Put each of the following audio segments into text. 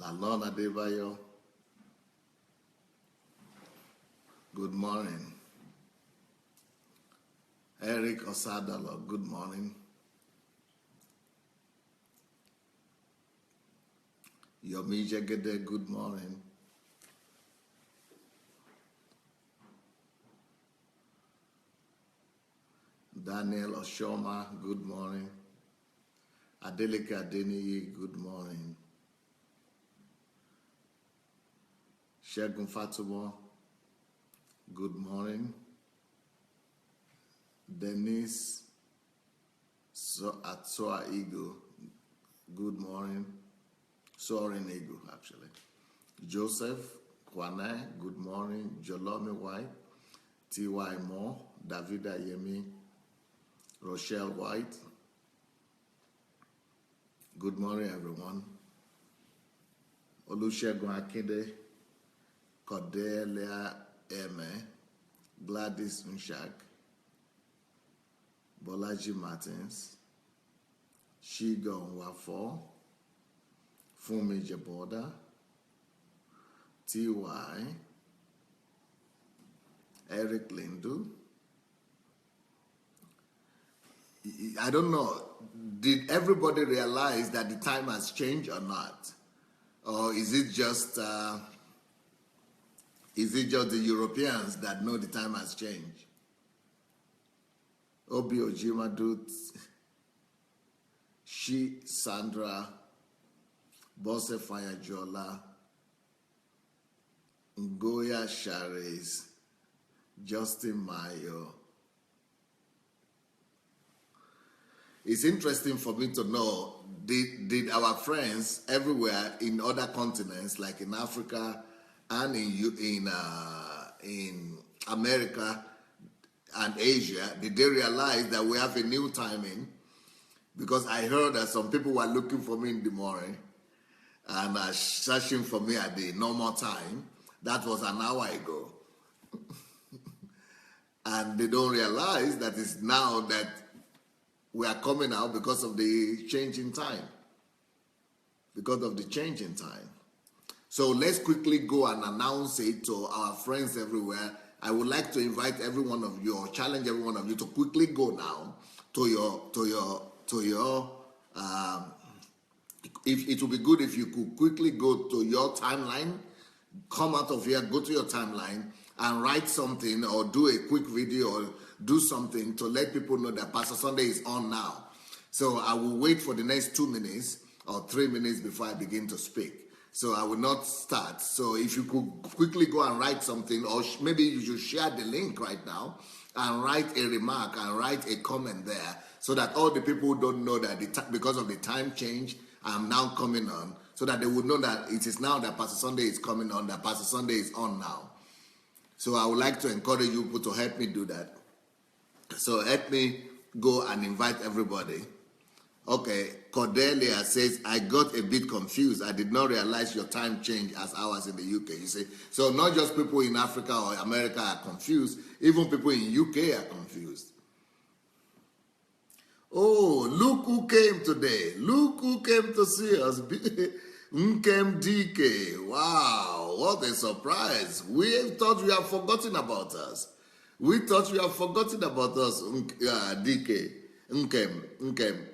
Lalona Debayo. Good morning. Eric Osadalo, good morning. Yomi Jegede, good morning. Daniel Oshoma, good morning. Adeleke Adeniyi, good morning. Shegun Fatumo, good morning. Denise Atsoa Igu, good morning. Soaring Igu, actually. Joseph Kwane, good morning. Jolome White, T.Y. Moore, Davida Yemi, Rochelle White. Good morning, everyone. Olusegun Akinde, Cordelia Eme, Gladys Nshak, Bolaji Martins, Shigon Wafo, Fumi Jaboda, T.Y., Eric Lindu. I don't know, did everybody realize that the time has changed or not? Or is it just the Europeans that know the time has changed? Obi Ojima Dut, Shi Sandra, Bose Fayajola, Ngoya Shares, Justin Mayo. It's interesting for me to know, did our friends everywhere in other continents, like in Africa and in America and Asia, did they realize that we have a new timing? Because I heard that some people were looking for me in the morning and searching for me at the normal time. That was an hour ago. And they don't realize that it's now that we are coming out because of the change in time. Because of the change in time. So let's quickly go and announce it to our friends everywhere. I would like to invite every one of you, or challenge every one of you to quickly go now to your if it would be good if you could quickly go to your timeline, come out of here, go to your timeline and write something or do a quick video or do something to let people know that Pastor Sunday is on now. So I will wait for the next 2 minutes or 3 minutes before I begin to speak. So I will not start. So if you could quickly go and write something, or maybe you should share the link right now and write a remark and write a comment there so that all the people who don't know that because of the time change, I'm now coming on, so that they would know that it is now that Pastor Sunday is coming on, that Pastor Sunday is on now. So I would like to encourage you people to help me do that. So help me go and invite everybody. Okay, Cordelia says, I got a bit confused. I did not realize your time changed as ours in the UK. You see, so not just people in Africa or America are confused, even people in UK are confused. Oh, look who came today. Look who came to see us. Nkem DK. Wow, what a surprise. We thought you have forgotten about us. We thought you have forgotten about us, DK. Nkem.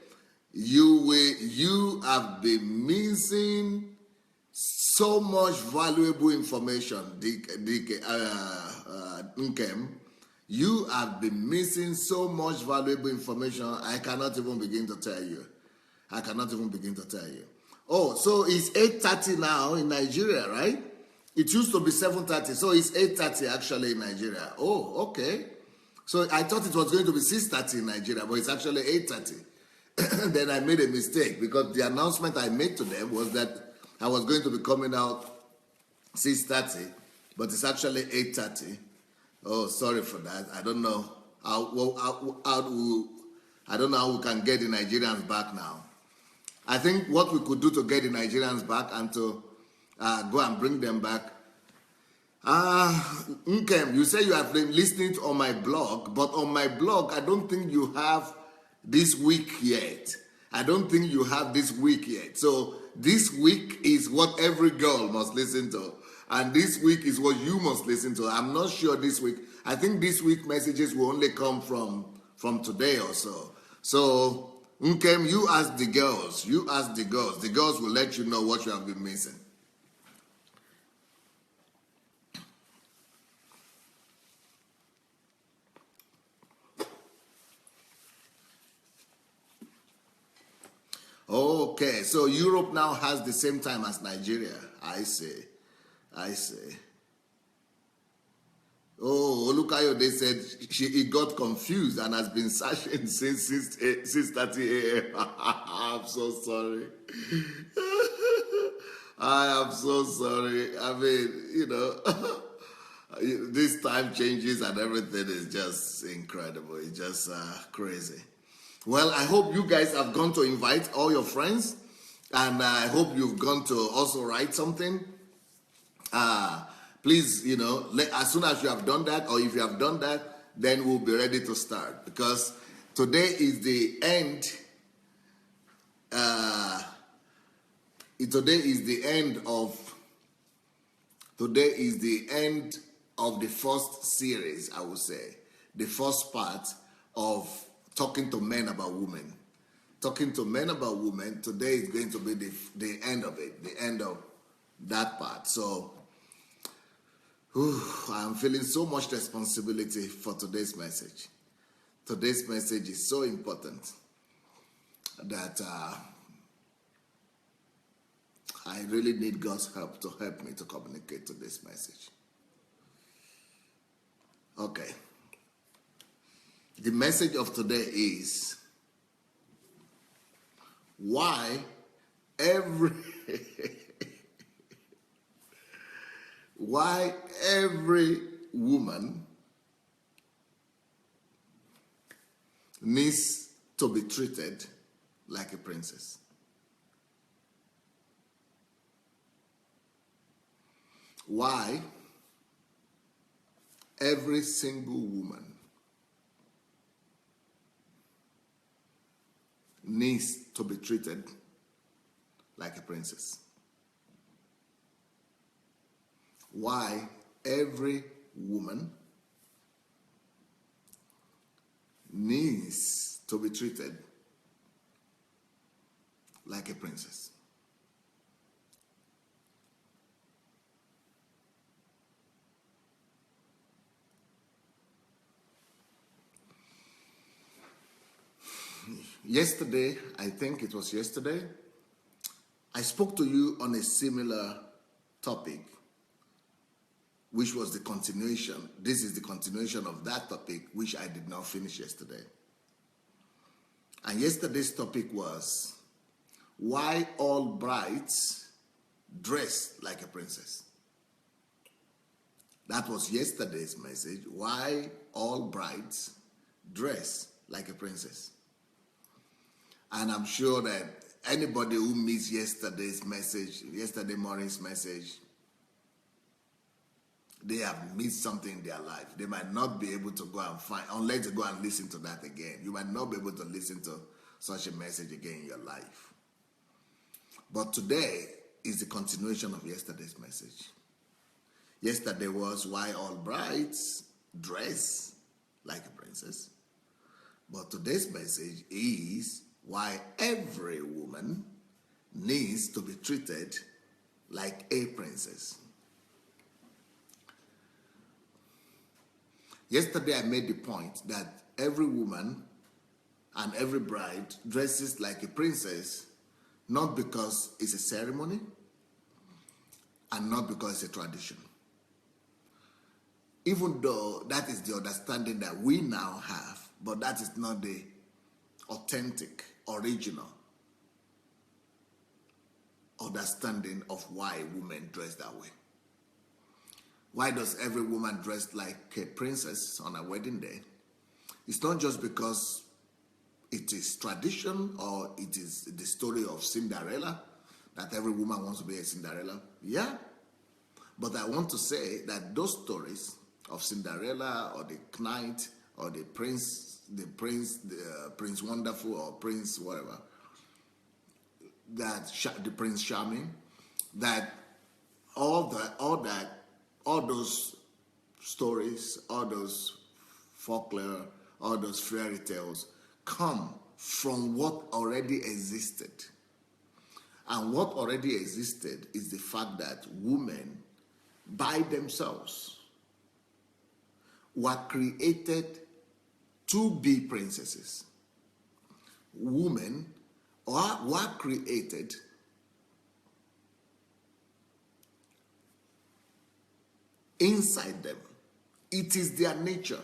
You have been missing so much valuable information, DK. Nkem. You have been missing so much valuable information. I cannot even begin to tell you. Oh, so it's 8:30 now in Nigeria, right? It used to be 7:30, so it's 8:30 actually in Nigeria. Oh, okay. So I thought it was going to be 6:30 in Nigeria, but it's actually 8:30. Then I made a mistake because the announcement I made to them was that I was going to be coming out 6:30, but it's actually 8:30. Oh, sorry for that. I don't know how we can get the Nigerians back now. I think what we could do to get the Nigerians back and to go and bring them back. Nkem, you say you have been listening on my blog, but on my blog, I don't think you have this week yet. So this week is what every girl must listen to. And this week is what you must listen to. I'm not sure this week. I think this week messages will only come from today or so. So, Nkem, you ask the girls. You ask the girls. The girls will let you know what you have been missing. Okay, so Europe now has the same time as Nigeria. I see. Oh, Olukayode said he got confused and has been searching since 6:30 a.m. I'm so sorry. I am so sorry. I mean, this time changes and everything is just incredible. It's just crazy. Well, I hope you guys have gone to invite all your friends, and I hope you've gone to also write something. Please, as soon as you have done that, or if you have done that, then we'll be ready to start, because today is the end. Today is the end of the first series, I would say, the first part of talking to men about women. Talking to men about women, today is going to be the end of it, the end of that part. So, I'm feeling so much responsibility for today's message. Today's message is so important that I really need God's help to help me to communicate to this message. Okay. The message of today is why every woman needs to be treated like a princess. Why every single woman needs to be treated like a princess. Why every woman needs to be treated like a princess. Yesterday, I think it was yesterday, I spoke to you on a similar topic, which was the continuation. This is the continuation of that topic, which I did not finish yesterday. And yesterday's topic was why all brides dress like a princess. That was yesterday's message, why all brides dress like a princess. And I'm sure that anybody who missed yesterday morning's message, they have missed something in their life. They might not be able to go and find, unless they go and listen to that again. You might not be able to listen to such a message again in your life. But today is the continuation of yesterday's message. Yesterday was why all brides dress like a princess. But today's message is why every woman needs to be treated like a princess. Yesterday I made the point that every woman and every bride dresses like a princess, not because it's a ceremony and not because it's a tradition. Even though that is the understanding that we now have, but that is not the authentic, original understanding of why women dress that way. Why does every woman dress like a princess on a wedding day? It's not just because it is tradition or it is the story of Cinderella, that every woman wants to be a Cinderella. Yeah, but I want to say that those stories of Cinderella or the knight or the Prince Wonderful or Prince whatever, the Prince Charming, that all those stories, all those folklore, all those fairy tales come from what already existed. And what already existed is the fact that women by themselves were created to be princesses. Women were created inside them. It is their nature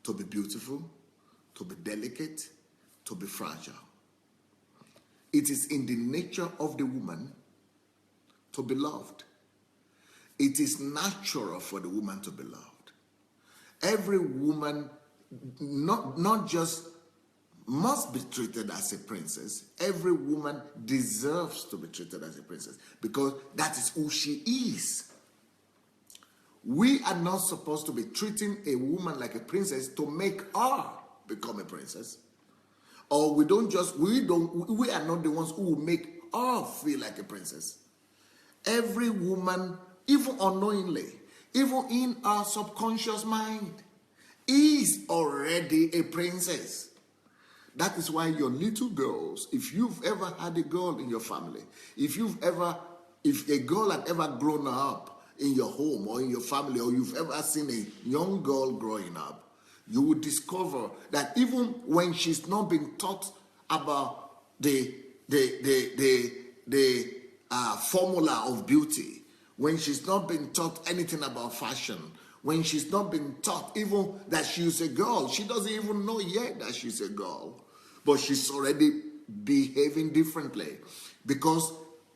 to be beautiful, to be delicate, to be fragile. It is in the nature of the woman to be loved. It is natural for the woman to be loved. Every woman not just must be treated as a princess. Every woman deserves to be treated as a princess because that is who she is. We are not supposed to be treating a woman like a princess to make her become a princess. Or we are not the ones who will make her feel like a princess. Every woman, even unknowingly, even in our subconscious mind, is already a princess. That is why your little girls, if you've ever had a girl in your family, if a girl had ever grown up in your home or in your family, or you've ever seen a young girl growing up, you will discover that even when she's not being taught about the formula of beauty, when she's not been taught anything about fashion, when she's not been taught even that she's a girl, she doesn't even know yet that she's a girl, but she's already behaving differently because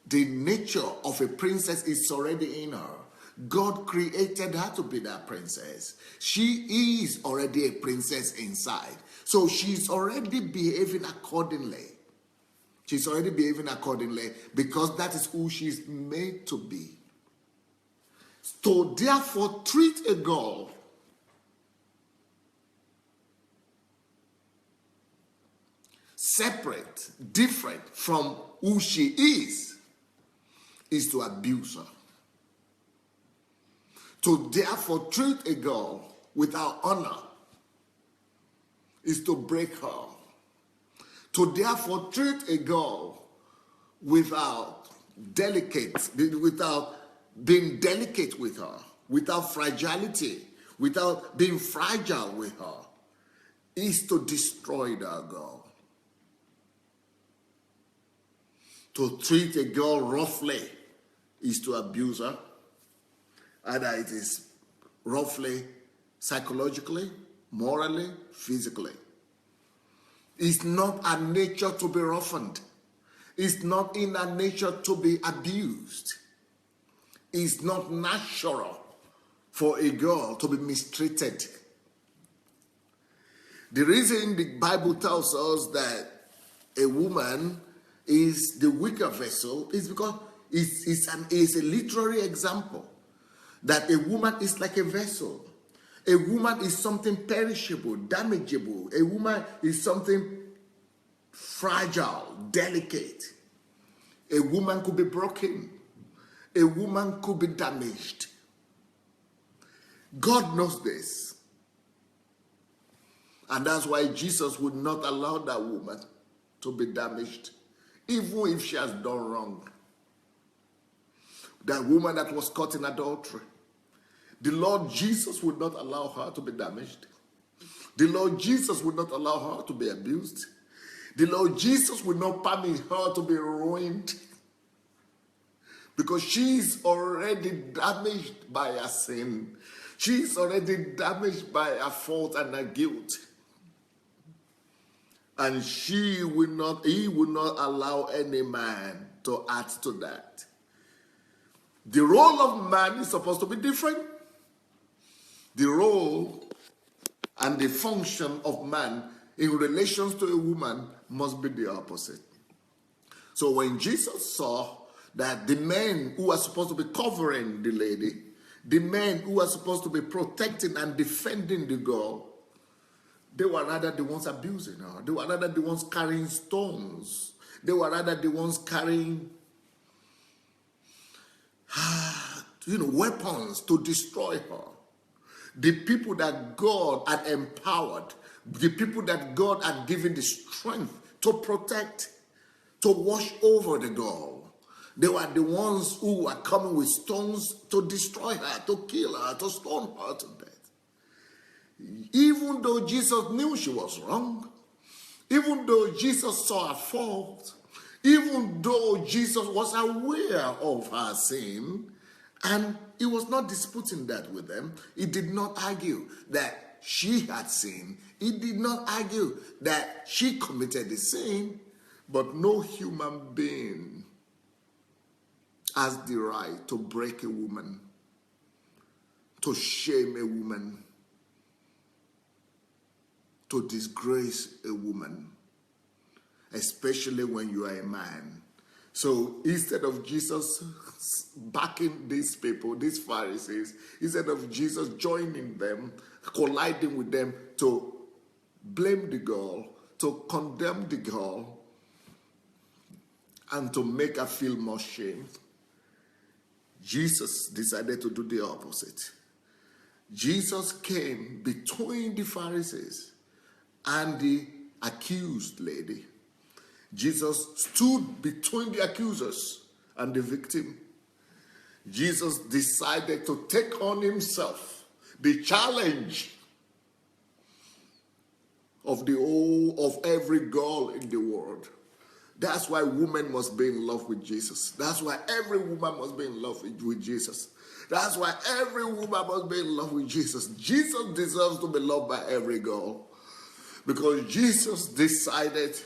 the nature of a princess is already in her. God created her to be that princess. She is already a princess inside. So she's already behaving accordingly. She's already behaving accordingly because that is who she's made to be. So therefore, treat a girl separate, different from who she is to abuse her. To therefore treat a girl without honor is to break her. To therefore treat a girl without being delicate with her, without fragility, without being fragile with her, is to destroy that girl. To treat a girl roughly is to abuse her. Either it is roughly psychologically, morally, physically. It's not our nature to be roughened. It's not in our nature to be abused. It's not natural for a girl to be mistreated. The reason the Bible tells us that a woman is the weaker vessel is because it's a literary example. That a woman is like a vessel. A woman is something perishable, damageable. A woman is something fragile, delicate. A woman could be broken. A woman could be damaged. God knows this. And that's why Jesus would not allow that woman to be damaged, even if she has done wrong. That woman that was caught in adultery, the Lord Jesus would not allow her to be damaged. The Lord Jesus would not allow her to be abused. The Lord Jesus would not permit her to be ruined. Because she's already damaged by her sin. She's already damaged by her fault and her guilt. And he will not allow any man to add to that. The role of man is supposed to be different. The role and the function of man in relations to a woman must be the opposite. So when Jesus saw that the men who are supposed to be covering the lady, the men who are supposed to be protecting and defending the girl, They were rather the ones abusing her. They were rather the ones carrying stones. They were rather the ones carrying weapons to destroy her. The people that God had empowered, the people that God had given the strength to protect, to watch over the girl, they were the ones who were coming with stones to destroy her, to kill her, to stone her to death. Even though Jesus knew she was wrong, even though Jesus saw her fault, even though Jesus was aware of her sin, and he was not disputing that with them, he did not argue that she had sinned. He did not argue that she committed the sin, but no human being has the right to break a woman, to shame a woman, to disgrace a woman, especially when you are a man. So instead of Jesus backing these people, these Pharisees, instead of Jesus joining them, colliding with them to blame the girl, to condemn the girl, and to make her feel more shame, Jesus decided to do the opposite. Jesus came between the Pharisees and the accused lady. Jesus stood between the accusers and the victim. Jesus decided to take on himself the challenge of every girl in the world. That's why women must be in love with Jesus. That's why every woman must be in love with Jesus. That's why every woman must be in love with Jesus. Jesus deserves to be loved by every girl, because Jesus decided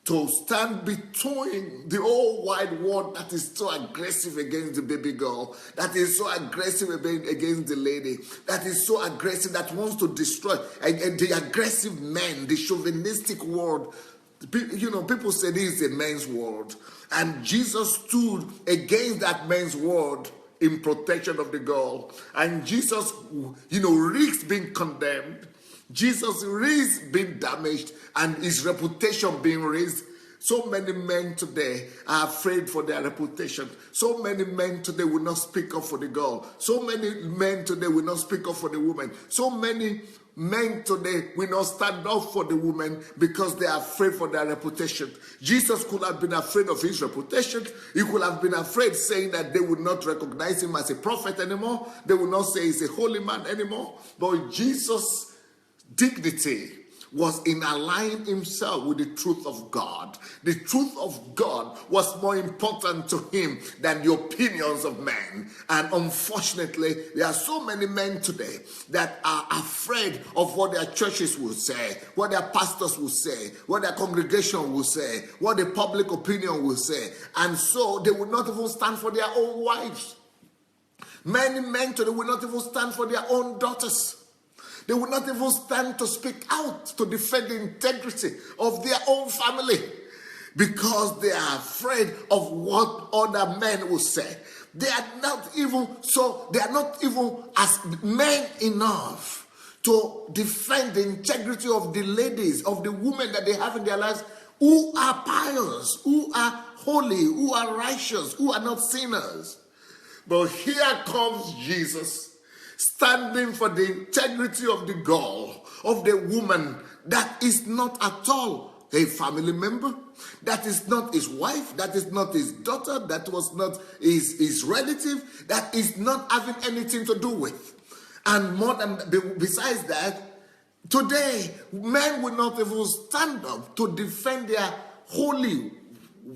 to stand between the whole wide world that is so aggressive against the baby girl, that is so aggressive against the lady, that is so aggressive, that wants to destroy, and the aggressive men, the chauvinistic world. People say this is a men's world, and Jesus stood against that men's world in protection of the girl. And Jesus, risks being condemned. Jesus risks being damaged and his reputation being raised. So many men today are afraid for their reputation. So many men today will not speak up for the girl. So many men today will not speak up for the woman. So many men today will not stand up for the woman because they are afraid for their reputation. Jesus could have been afraid of his reputation. He could have been afraid, saying that they would not recognize him as a prophet anymore. They would not say he's a holy man anymore. But Jesus' dignity was in aligning himself with the truth of God. The truth of God was more important to him than the opinions of men. And unfortunately, there are so many men today that are afraid of what their churches will say, what their pastors will say, what their congregation will say, what the public opinion will say. And so they will not even stand for their own wives. Many men today will not even stand for their own daughters. They will not even stand to speak out to defend the integrity of their own family, because they are afraid of what other men will say. They are not even as men enough to defend the integrity of the ladies, of the women that they have in their lives, who are pious, who are holy, who are righteous, who are not sinners. But here comes Jesus, standing for the integrity of the girl, of the woman that is not at all a family member, that is not his wife, that is not his daughter, that was not his relative, that is not having anything to do with. And more than, besides that, today men will not even stand up to defend their holy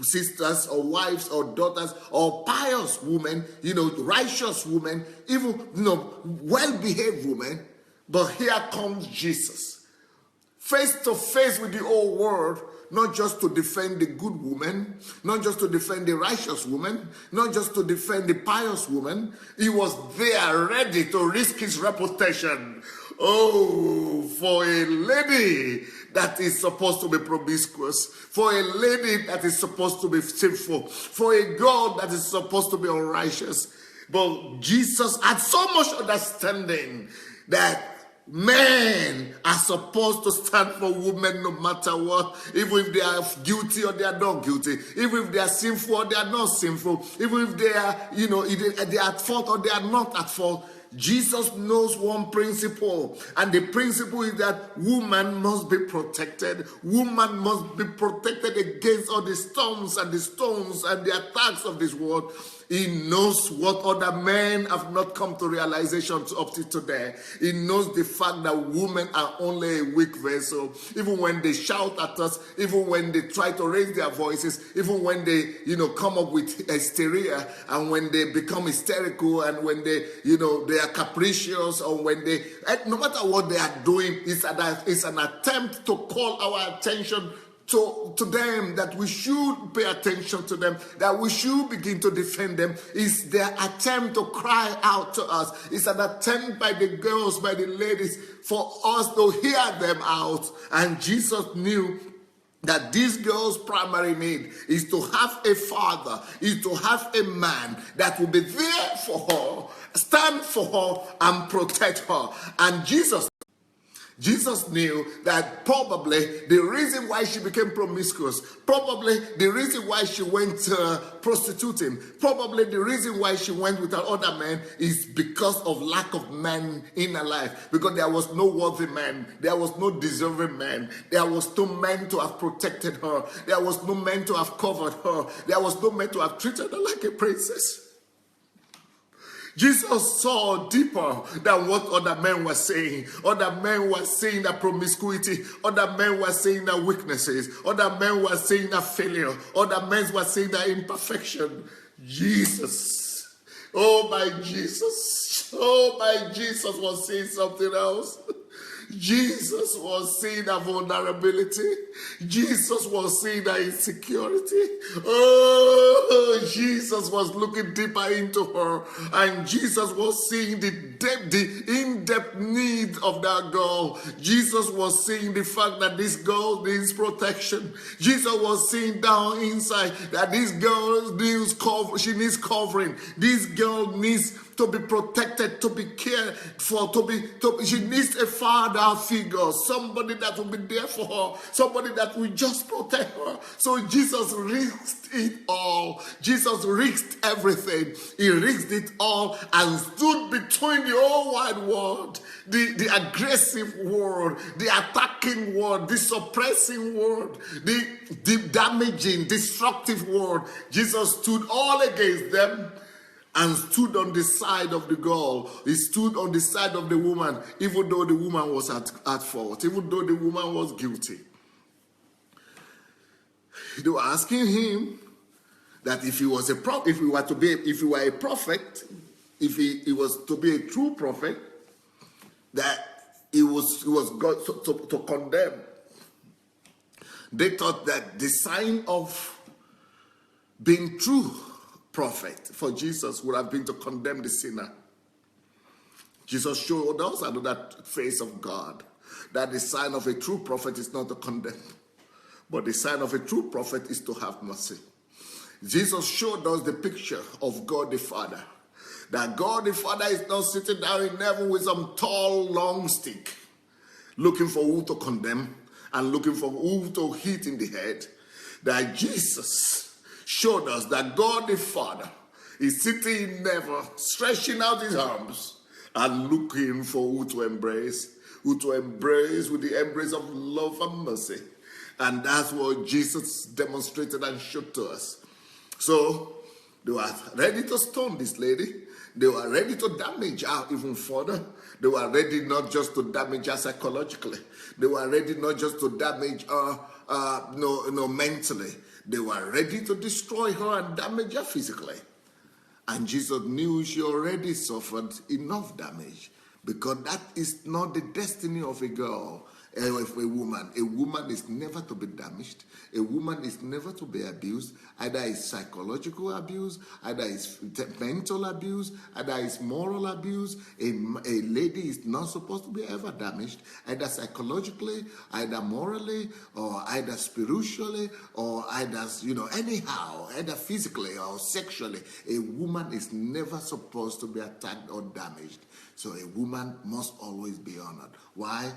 sisters or wives or daughters or pious women, righteous women, even, well-behaved women. But here comes Jesus, face to face with the whole world, not just to defend the good woman, not just to defend the righteous woman, not just to defend the pious woman. He was there ready to risk his reputation. Oh, for a lady that is supposed to be promiscuous, for a lady that is supposed to be sinful, for a girl that is supposed to be unrighteous. But Jesus had so much understanding that Men are supposed to stand for women no matter what, even if they are guilty or they are not guilty, even if they are sinful or they are not sinful, even if they are, they are at fault or they are not at fault. Jesus knows one principle, and the principle is that woman must be protected. Woman must be protected against all the storms and the stones and the attacks of this world. He knows what other men have not come to realization up to today. He knows the fact that women are only a weak vessel. Even when they shout at us, even when they try to raise their voices, even when they, come up with hysteria, and when they become hysterical, and when they are capricious, or when they, no matter what they are doing, it's an attempt to call our attention to them, that we should pay attention to them, that we should begin to defend them. It's their attempt to cry out to us. It's an attempt by the girls, by the ladies, for us to hear them out. And Jesus knew that this girl's primary need is to have a father, is to have a man that will be there for her, stand for her, and protect her. And Jesus knew that probably the reason why she became promiscuous, probably the reason why she went prostituting, probably the reason why she went with other men is because of lack of men in her life. Because there was no worthy man, there was no deserving man, there was no man to have protected her, there was no man to have covered her, there was no man to have treated her like a princess. Jesus saw deeper than what other men were saying. Other men were saying that promiscuity. Other men were saying that weaknesses. Other men were saying that failure. Other men were saying that imperfection. Jesus. Oh my Jesus. Oh my Jesus was saying something else. Jesus was seeing her vulnerability. Jesus was seeing her insecurity. Oh, Jesus was looking deeper into her. And Jesus was seeing the in-depth need of that girl. Jesus was seeing the fact that this girl needs protection. Jesus was seeing down inside that this girl needs cover. She needs covering. This girl needs to be protected, to be cared for, she needs a father figure, somebody that will be there for her, somebody that will just protect her. So Jesus risked it all. Jesus risked everything. He risked it all and stood between the whole wide world, the aggressive world, the attacking world, the suppressing world, the damaging, destructive world. Jesus stood all against them and stood on the side of the girl. He stood on the side of the woman, even though the woman was at fault, even though the woman was guilty. They were asking him that if he were a prophet, if he was to be a true prophet, that he was God to condemn. They thought that the sign of being true prophet for Jesus would have been to condemn the sinner. Jesus showed us another face of God, that the sign of a true prophet is not to condemn, but the sign of a true prophet is to have mercy. Jesus showed us the picture of God the Father, that God the Father is not sitting down in heaven with some tall, long stick, looking for who to condemn and looking for who to hit in the head. That Jesus showed us that God the Father is sitting in heaven, stretching out his arms and looking for who to embrace with the embrace of love and mercy. And that's what Jesus demonstrated and showed to us. So they were ready to stone this lady. They were ready to damage her even further. They were ready not just to damage her psychologically. They were ready not just to damage her mentally. They were ready to destroy her and damage her physically. And Jesus knew she already suffered enough damage, because that is not the destiny of a girl. If a woman is never to be damaged. A woman is never to be abused. Either it's psychological abuse, either it's mental abuse, either it's moral abuse. A lady is not supposed to be ever damaged, either psychologically, either morally, or either spiritually, or either, anyhow, either physically or sexually. A woman is never supposed to be attacked or damaged. So a woman must always be honored. Why?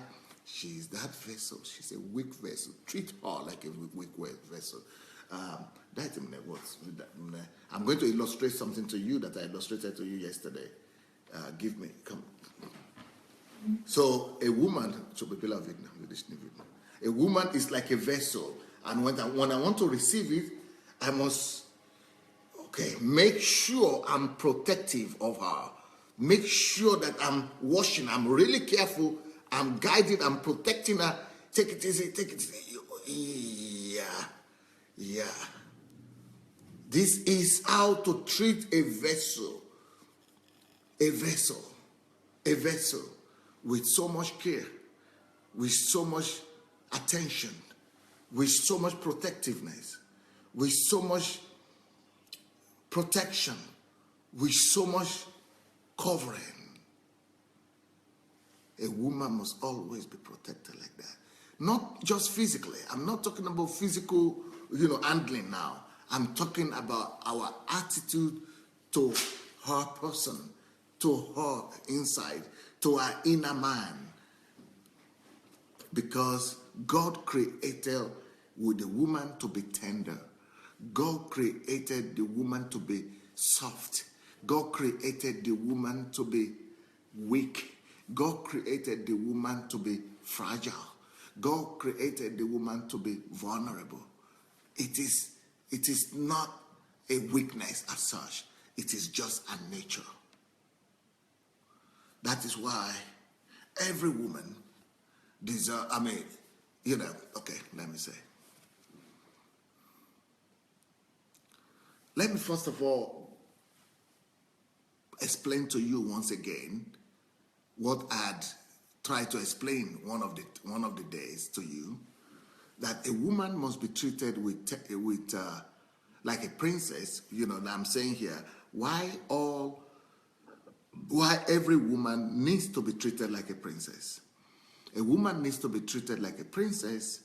She's that vessel. She's a weak vessel. Treat her like a weak vessel. I'm going to illustrate something to you that I illustrated to you yesterday. Come. So a woman, a woman is like a vessel. And when I want to receive it, I must, make sure I'm protective of her. Make sure that I'm watching, I'm really careful, I'm guiding, I'm protecting her. Take it easy, take it easy. Yeah. This is how to treat a vessel. A vessel with so much care, with so much attention, with so much protectiveness, with so much protection, with so much covering. A woman must always be protected like that. Not just physically. I'm not talking about physical, handling now. I'm talking about our attitude to her person, to her inside, to her inner man. Because God created with the woman to be tender. God created the woman to be soft. God created the woman to be weak. God created the woman to be fragile. God created the woman to be vulnerable. It is not a weakness as such. It is just a nature. That is why every woman deserves, let me say. Let me first of all explain to you once again what I'd tried to explain one of the days to you, that a woman must be treated with like a princess. I'm saying here why every woman needs to be treated like a princess. A woman needs to be treated like a princess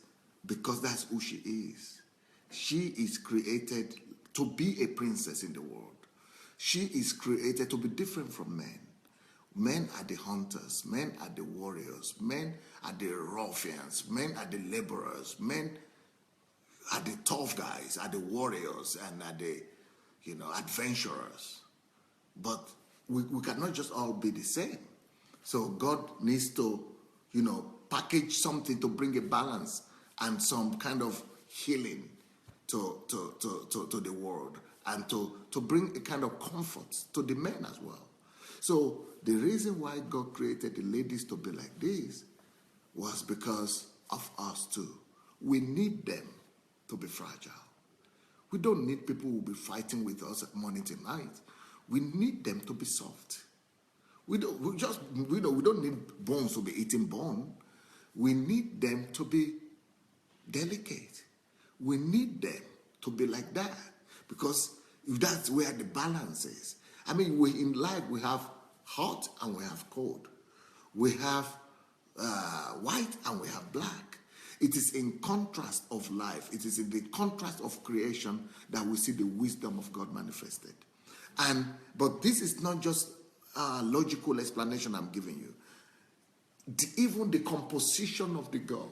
because that's who she is. She is created to be a princess in the world. She is created to be different from men. Men are the hunters, men are the warriors, men are the ruffians, men are the laborers, men are the tough guys, are the warriors, and are the adventurers. But we cannot just all be the same. So God needs to, package something to bring a balance and some kind of healing to the world, and to bring a kind of comfort to the men as well. So the reason why God created the ladies to be like this was because of us too. We need them to be fragile. We don't need people who will be fighting with us morning to night. We need them to be soft. We don't need bones to be eating bone. We need them to be delicate. We need them to be like that, because that's where the balance is. In life we have hot and we have cold. We have white and we have black. It is in contrast of life. It is in the contrast of creation that we see the wisdom of God manifested. But this is not just a logical explanation I'm giving you. Even the composition of the girl.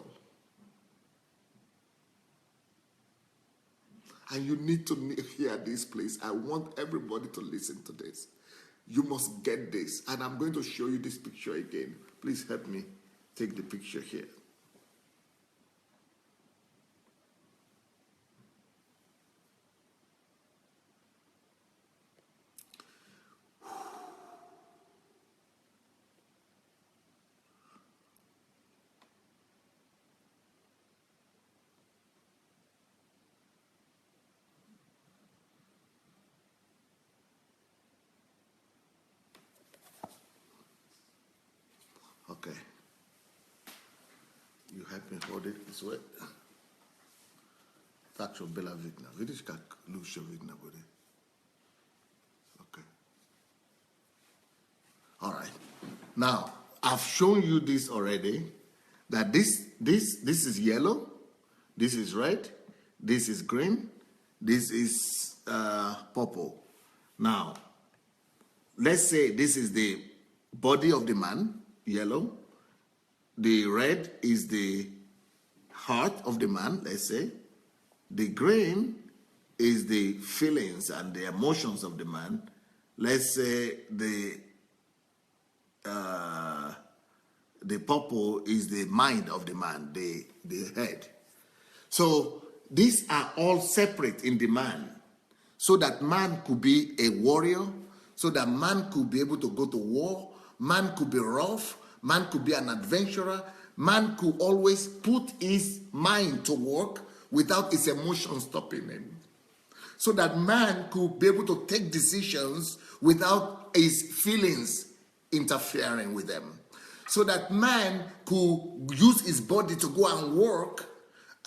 And you need to hear this, please. I want everybody to listen to this. You must get this. And I'm going to show you this picture again. Please help me take the picture here. Okay. Help me hold it this way. Tak šo byla vidna. Vidíš, jak lůše vidna bude? Okay. All right. Now, I've shown you this already, that this is yellow, this is red, this is green, this is purple. Now, let's say this is the body of the man, yellow. The red is the heart of the man, let's say. The green is the feelings and the emotions of the man. Let's say the purple is the mind of the man, the head. So these are all separate in the man, so that man could be a warrior, so that man could be able to go to war, man could be rough, man could be an adventurer, man could always put his mind to work without his emotions stopping him, so that man could be able to take decisions without his feelings interfering with them, so that man could use his body to go and work,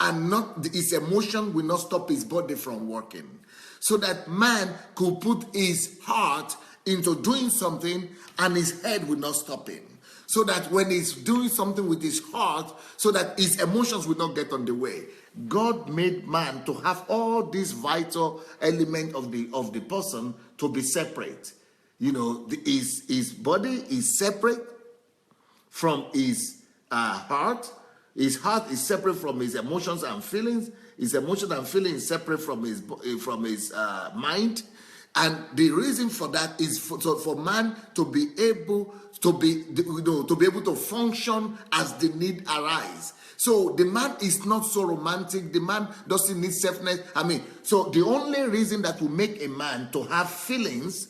and not his emotion will not stop his body from working, so that man could put his heart into doing something and his head will not stop him, so that when he's doing something with his heart, so that his emotions will not get on the way. God made man to have all these vital elements of the person to be separate. You know, his body is separate from his heart. His heart is separate from his emotions and feelings. His emotions and feelings separate from his mind. And the reason for that is for man to be able to be able to function as the need arise. So the man is not so romantic. The man doesn't need selfness. So the only reason that will make a man to have feelings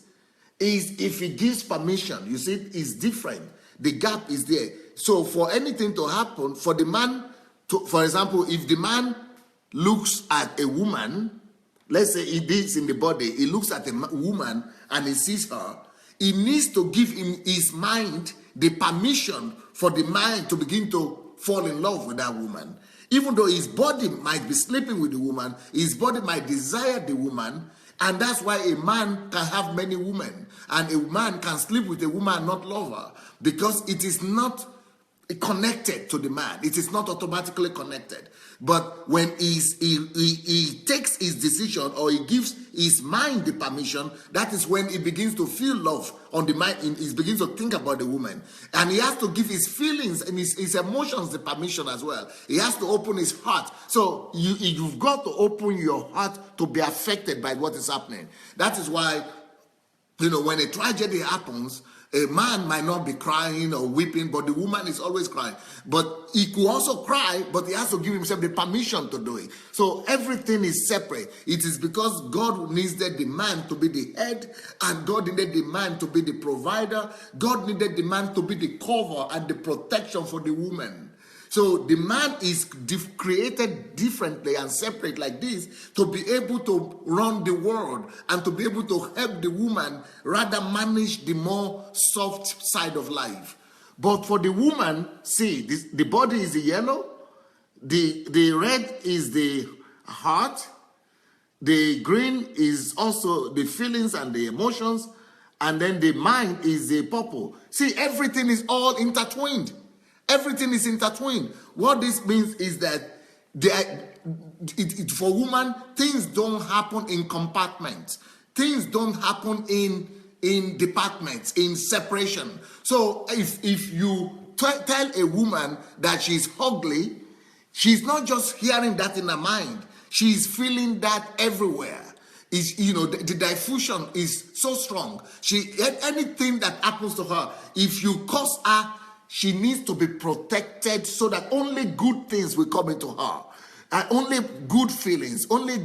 is if he gives permission. You see, it's different. The gap is there. So for anything to happen, for the man to, for example, if the man looks at a woman, let's say he is in the body, he looks at a woman and he sees her, he needs to give him his mind the permission for the mind to begin to fall in love with that woman. Even though his body might be sleeping with the woman, his body might desire the woman, and that's why a man can have many women, and a man can sleep with a woman and not love her, because it is not connected to the man. It is not automatically connected. But when he takes his decision, or he gives his mind the permission, that is when he begins to feel love on the mind. He begins to think about the woman. And he has to give his feelings and his emotions the permission as well. He has to open his heart. So you've got to open your heart to be affected by what is happening. That is why, when a tragedy happens, a man might not be crying or weeping, but the woman is always crying. But he could also cry, but he has to give himself the permission to do it. So everything is separate. It is because God needed the man to be the head, and God needed the man to be the provider. God needed the man to be the cover and the protection for the woman. So the man is created differently and separate like this to be able to run the world and to be able to help the woman rather manage the more soft side of life. But for the woman, see, the body is the yellow, the red is the heart, the green is also the feelings and the emotions, and then the mind is the purple. See, everything is all intertwined. Everything is intertwined. What this means is that for women, things don't happen in compartments. Things don't happen in departments, in separation. So if you tell a woman that she's ugly, she's not just hearing that in her mind. She's feeling that everywhere. The diffusion is so strong. Anything that happens to her, if you cause her, she needs to be protected so that only good things will come into her. And only good feelings, only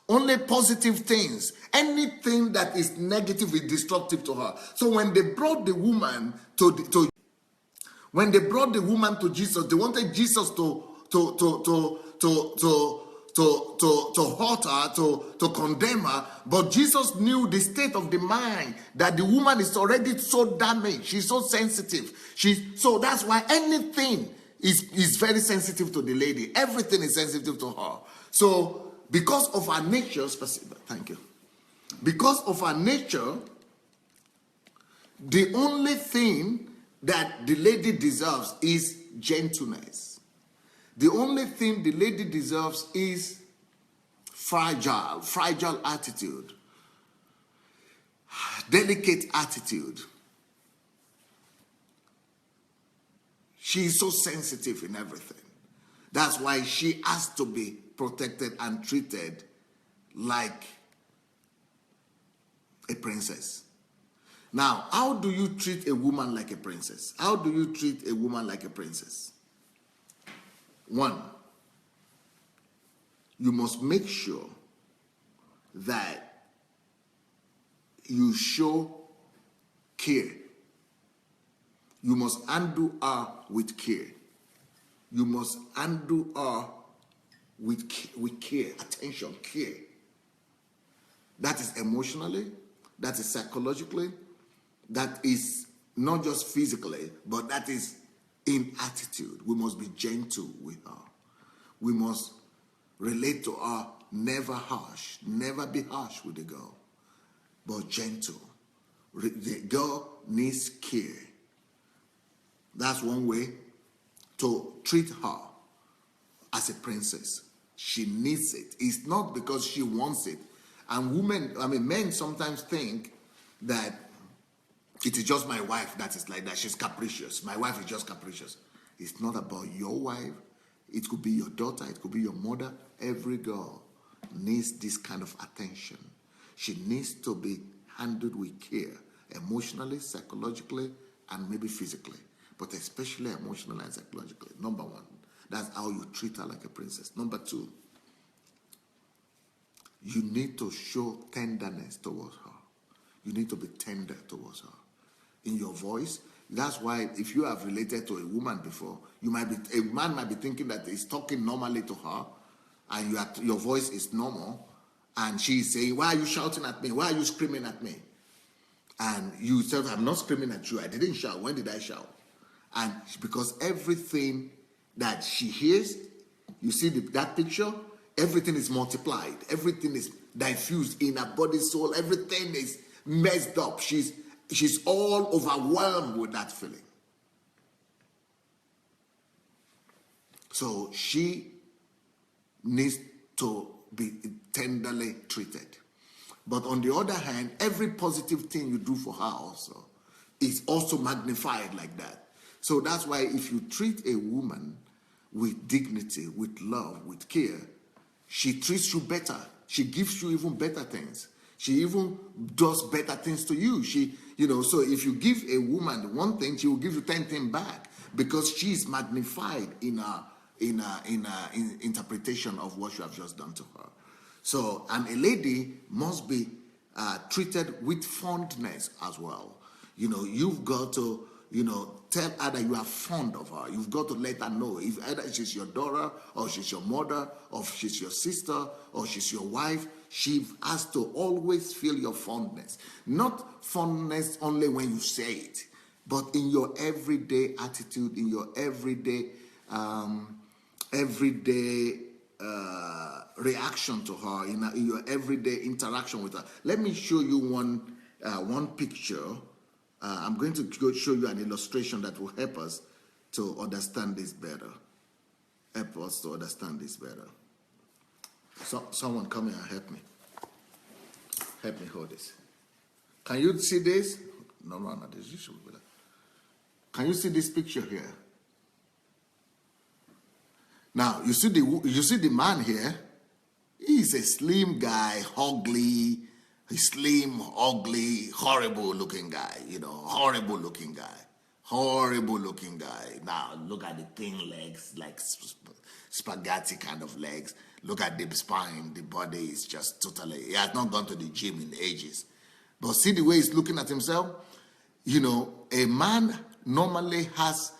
only positive things. Anything that is negative is destructive to her. So when they brought the woman to Jesus, they wanted Jesus to to hurt her, to condemn her. But Jesus knew the state of the mind, that the woman is already so damaged. She's so sensitive. So that's why anything is very sensitive to the lady. Everything is sensitive to her. So because of her nature, thank you. Because of her nature, the only thing that the lady deserves is gentleness. The only thing the lady deserves is fragile attitude, delicate attitude. She is so sensitive in everything. That's why she has to be protected and treated like a princess. Now, how do you treat a woman like a princess? How do you treat a woman like a princess? One, you must make sure that you show care. You must handle her with care. You must handle her with care, attention, care. That is emotionally, that is psychologically, that is not just physically, but that is in attitude. We must be gentle with her. We must relate to her, never harsh. Never be harsh with the girl, but gentle. The girl needs care. That's one way to treat her as a princess. She needs it. It's not because she wants it. And men sometimes think that it is just my wife that is like that. She's capricious. My wife is just capricious. It's not about your wife. It could be your daughter. It could be your mother. Every girl needs this kind of attention. She needs to be handled with care, emotionally, psychologically, and maybe physically, but especially emotionally and psychologically. Number one, that's how you treat her like a princess. Number two, you need to show tenderness towards her. You need to be tender towards her. In your voice, that's why if you have related to a woman before, a man might be thinking that he's talking normally to her, and your voice is normal, and she's saying, "Why are you shouting at me? Why are you screaming at me?" And you said, "I'm not screaming at you. I didn't shout. When did I shout?" And because everything that she hears, you see that picture, everything is multiplied. Everything is diffused in her body, soul. Everything is messed up. She's all overwhelmed with that feeling. So she needs to be tenderly treated. But on the other hand, every positive thing you do for her also is also magnified like that. So that's why if you treat a woman with dignity, with love, with care, she treats you better. She gives you even better things. She even does better things to you. So if you give a woman one thing, she will give you 10 things back, because she is magnified in her interpretation of what you have just done to her. So, and a lady must be treated with fondness as well. You've got to, tell her that you are fond of her. You've got to let her know, if either she's your daughter, or she's your mother, or she's your sister, or she's your wife, she has to always feel your fondness. Not fondness only when you say it, but in your everyday attitude, in your everyday reaction to her, in your everyday interaction with her. Let me show you one picture. I'm going to show you an illustration that will help us to understand this better. So, someone come here and help me. Help me hold this. Can you see this? No, this should be better. Can you see this picture here? Now, you see the man here. He's a slim guy, ugly, horrible looking guy, horrible looking guy. Now, look at the thin legs, like spaghetti kind of legs. Look at the spine, the body is just totally, he has not gone to the gym in ages. But see the way he's looking at himself? A man normally has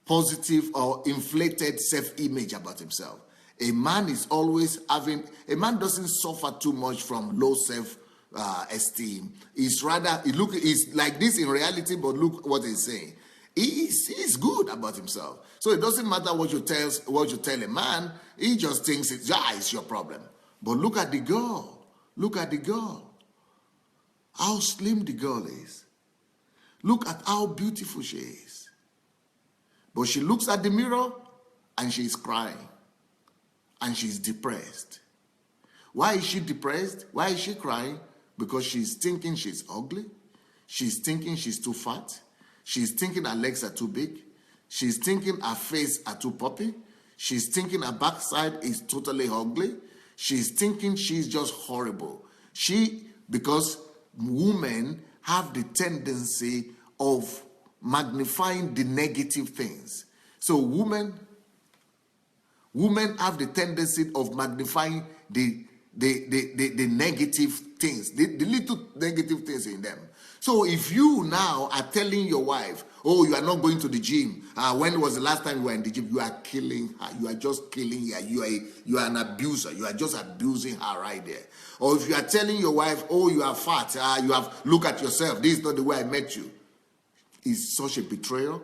positive or inflated self-image about himself. A man is always having, a man doesn't suffer too much from low self-esteem. It's rather, it's like this in reality, but look what he's saying. He's good about himself. So it doesn't matter what you tell a man, he just thinks it's your problem. But look at the girl. Look at the girl. How slim the girl is. Look at how beautiful she is. But she looks at the mirror and she's crying. And she's depressed. Why is she depressed? Why is she crying? Because she's thinking she's ugly. She's thinking she's too fat. She's thinking her legs are too big. She's thinking her face are too puffy. She's thinking her backside is totally ugly. She's thinking she's just horrible. Because women have the tendency of magnifying the negative things. So women have the tendency of magnifying the negative things, the little negative things in them. So if you now are telling your wife, oh, you are not going to the gym. When was the last time you were in the gym? You are killing her. You are just killing her. You are an abuser. You are just abusing her right there. Or if you are telling your wife, oh, you are fat. Look at yourself. This is not the way I met you. It's such a betrayal.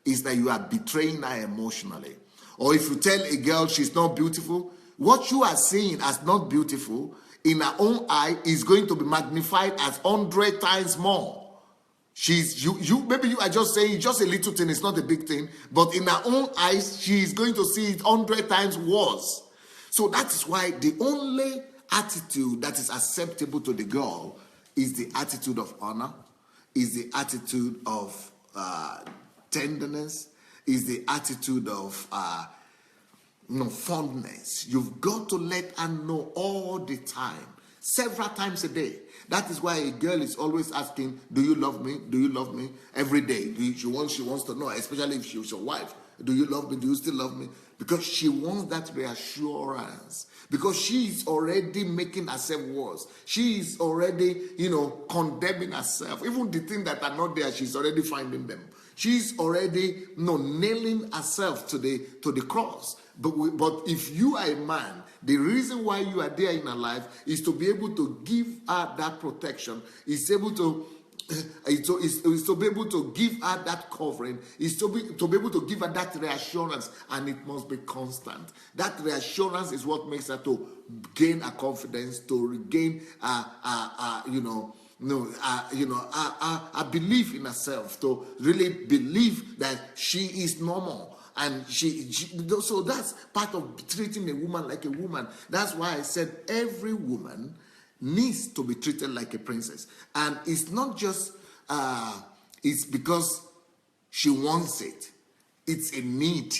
It's that you are betraying her emotionally. Or if you tell a girl she's not beautiful, what you are saying as not beautiful in her own eye is going to be magnified as 100 times more. Maybe you are just saying just a little thing, it's not a big thing, but in her own eyes, she is going to see it 100 times worse. So that is why the only attitude that is acceptable to the girl is the attitude of honor, is the attitude of tenderness, is the attitude of fondness. You've got to let her know all the time, several times a day. That is why a girl is always asking, do you love me? Do you love me? Every day. She wants to know, especially if she's your wife. Do you love me? Do you still love me? Because she wants that reassurance. Because she is already making herself worse. She is already, condemning herself. Even the things that are not there, she's already finding them. She's already nailing herself to the cross. But if you are a man, the reason why you are there in her life is to be able to give her that protection, is to be able to give her that covering, is to be able to give her that reassurance, and it must be constant. That reassurance is what makes her to gain her confidence, to regain a belief in herself, to really believe that she is normal. And so that's part of treating a woman like a woman. That's why I said every woman needs to be treated like a princess. And it's not just, it's because she wants it. It's a need.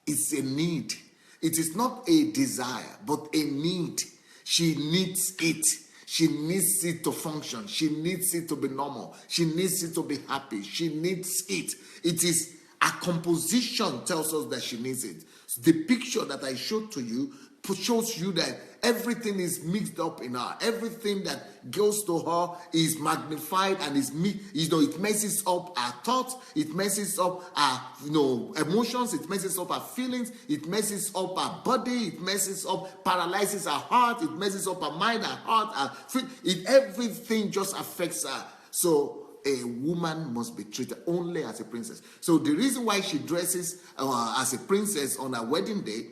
It's a need. It is not a desire, but a need. She needs it. She needs it to function. She needs it to be normal. She needs it to be happy. She needs it. It is a composition tells us that she needs it. The picture that I showed to you shows you that everything is mixed up in her. Everything that goes to her is magnified and it messes up her thoughts, it messes up her emotions, it messes up her feelings, it messes up her body, it messes up, paralyzes her heart, it messes up her mind, her heart, her everything just affects her. So a woman must be treated only as a princess. So the reason why she dresses as a princess on her wedding day,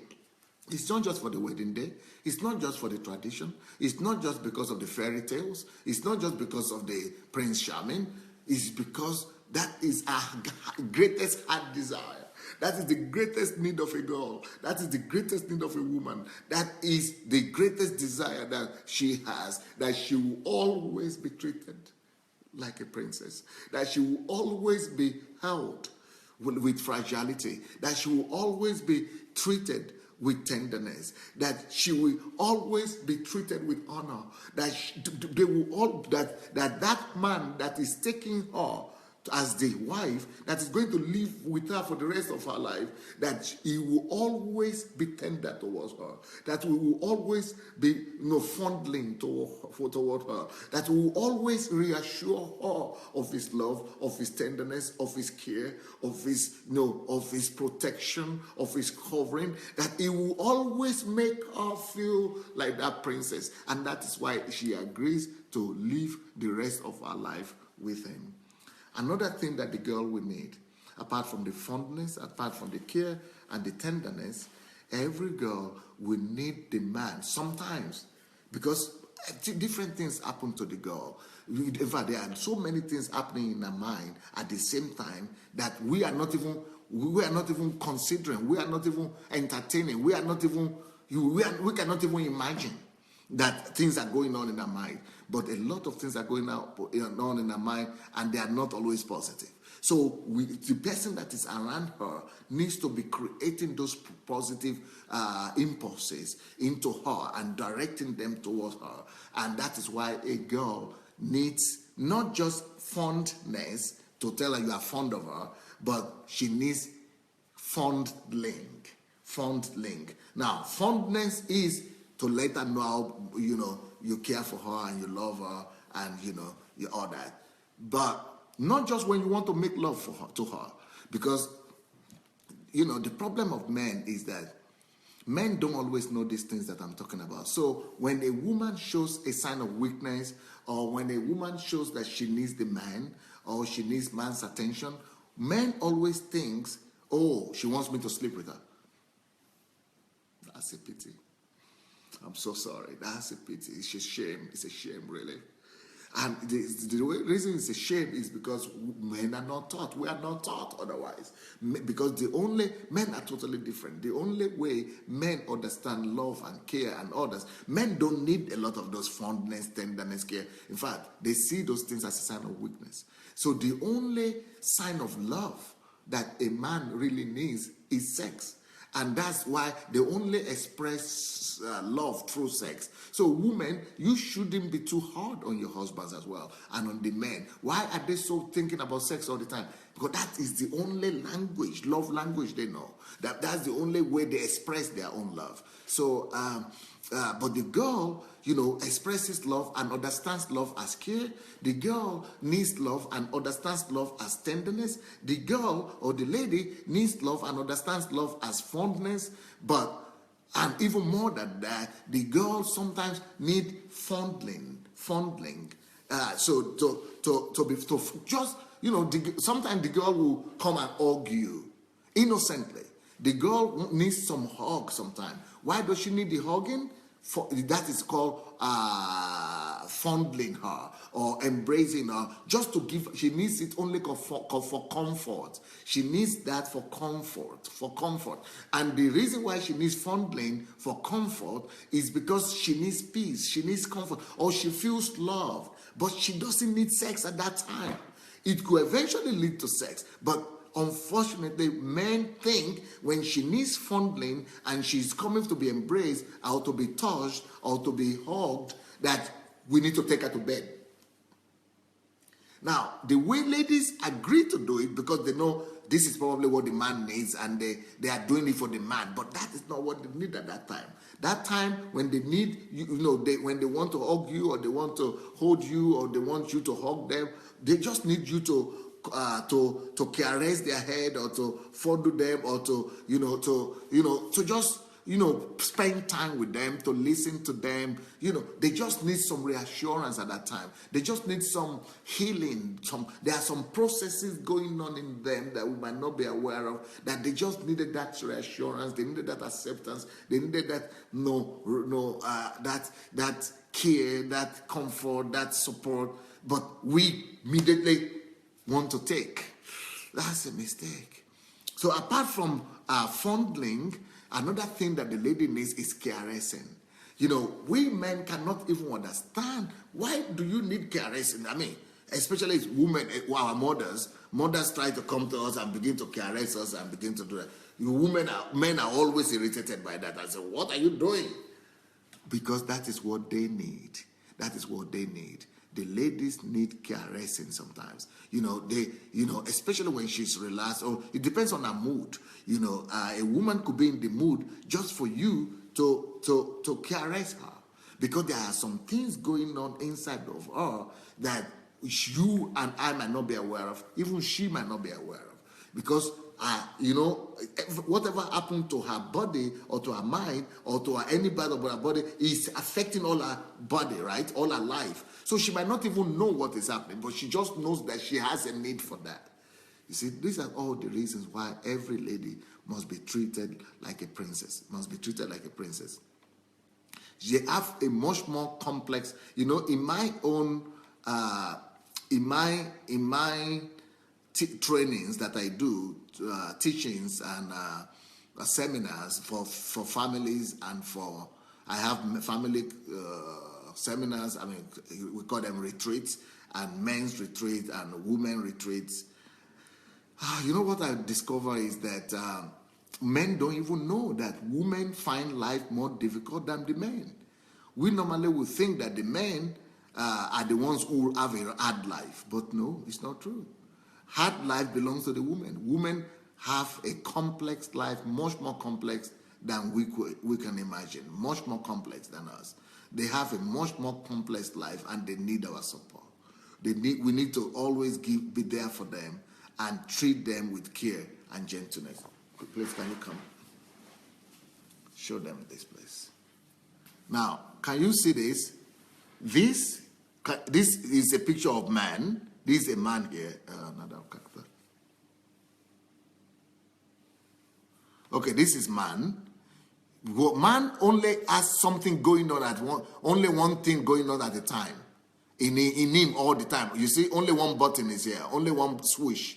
it's not just for the wedding day. It's not just for the tradition. It's not just because of the fairy tales. It's not just because of the Prince Charming. It's because that is our greatest heart desire. That is the greatest need of a girl. That is the greatest need of a woman. That is the greatest desire that she has, that she will always be treated like a princess, that she will always be held with fragility, that she will always be treated with tenderness, that she will always be treated with honor, that that man that is taking her as the wife that is going to live with her for the rest of her life, that he will always be tender towards her, that we will always be fondling toward her, that we will always reassure her of his love, of his tenderness, of his care, of his of his protection, of his covering, that he will always make her feel like that princess. And that is why she agrees to live the rest of her life with him. Another thing that the girl will need, apart from the fondness, apart from the care and the tenderness, every girl will need the man sometimes, because different things happen to the girl. In fact, there are so many things happening in her mind at the same time that we are not even considering, we are not even entertaining, we cannot even imagine that things are going on in her mind. But a lot of things are going on in her mind, and they are not always positive. So the person that is around her needs to be creating those positive impulses into her and directing them towards her. And that is why a girl needs not just fondness to tell her you are fond of her, but she needs fondling. Now, fondness is to let her know how, you care for her and you love her and, you all that. But not just when you want to make love to her. Because, the problem of men is that men don't always know these things that I'm talking about. So when a woman shows a sign of weakness, or when a woman shows that she needs the man, or she needs man's attention, men always thinks, oh, she wants me to sleep with her. That's a pity. I'm so sorry. That's a pity. It's a shame. It's a shame, really. And the reason it's a shame is because men are not taught. We are not taught otherwise. Because men are totally different. The only way men understand love and care and others, men don't need a lot of those fondness, tenderness, care. In fact, they see those things as a sign of weakness. So the only sign of love that a man really needs is sex. And that's why they only express love through sex. So women, you shouldn't be too hard on your husbands as well, and on the men. Why are they so thinking about sex all the time? Because that is the only language, love language they know. That's the only way they express their own love. So, but the girl, expresses love and understands love as care. The girl needs love and understands love as tenderness. The girl or the lady needs love and understands love as fondness. And even more than that, the girl sometimes need fondling. Sometimes the girl will come and hug you innocently. The girl needs some hug sometimes. Why does she need the hugging? That is called fondling her or embracing her. Just to give, she needs it only for comfort. She needs that for comfort. And the reason why she needs fondling for comfort is because she needs peace, she needs comfort, or she feels loved, but she doesn't need sex at that time. It could eventually lead to sex, but unfortunately, men think when she needs fondling and she's coming to be embraced or to be touched or to be hugged, that we need to take her to bed. Now, the way ladies agree to do it because they know this is probably what the man needs and they are doing it for the man, but that is not what they need at that time. That time when they need, when they want to hug you or they want to hold you or they want you to hug them, they just need you to caress their head or to fondle them or to just spend time with them, to listen to them. They just need some reassurance at that time. They just need some healing. There are some processes going on in them that we might not be aware of, that they just needed that reassurance. They needed that acceptance. They needed that that care, that comfort, that support. But we immediately want to take. That's a mistake. So apart from fondling, another thing that the lady needs is caressing. We men cannot even understand, why do you need caressing? I mean, especially as women, our mothers try to come to us and begin to caress us and begin to do that. Men are always irritated by that. I say, what are you doing? Because that is what they need. That is what they need. The ladies need caressing sometimes. Especially when she's relaxed, or it depends on her mood. A woman could be in the mood just for you to caress her, because there are some things going on inside of her that you and I might not be aware of, even she might not be aware of, because whatever happened to her body or to her mind or to any part of her body is affecting all her body, right? All her life. So she might not even know what is happening, but she just knows that she has a need for that. You see, these are all the reasons why every lady must be treated like a princess, They have a much more complex, in my own, in my trainings that I do, teachings and seminars for families, and I have family seminars. I mean, we call them retreats, and men's retreats and women retreats. What I discover is that men don't even know that women find life more difficult than the men. We normally would think that the men are the ones who have a hard life, but no, it's not true. Hard life belongs to the women. Women have a complex life, much more complex than we can imagine, much more complex than us. They have a much more complex life, and they need our support. We need to always be there for them and treat them with care and gentleness. Please, can you come? Show them this place. Now, can you see this? This is a picture of man. This is a man here. Another character. Okay, this is man. Man only has something going on only one thing going on at a time. In him all the time. You see, only one button is here. Only one switch.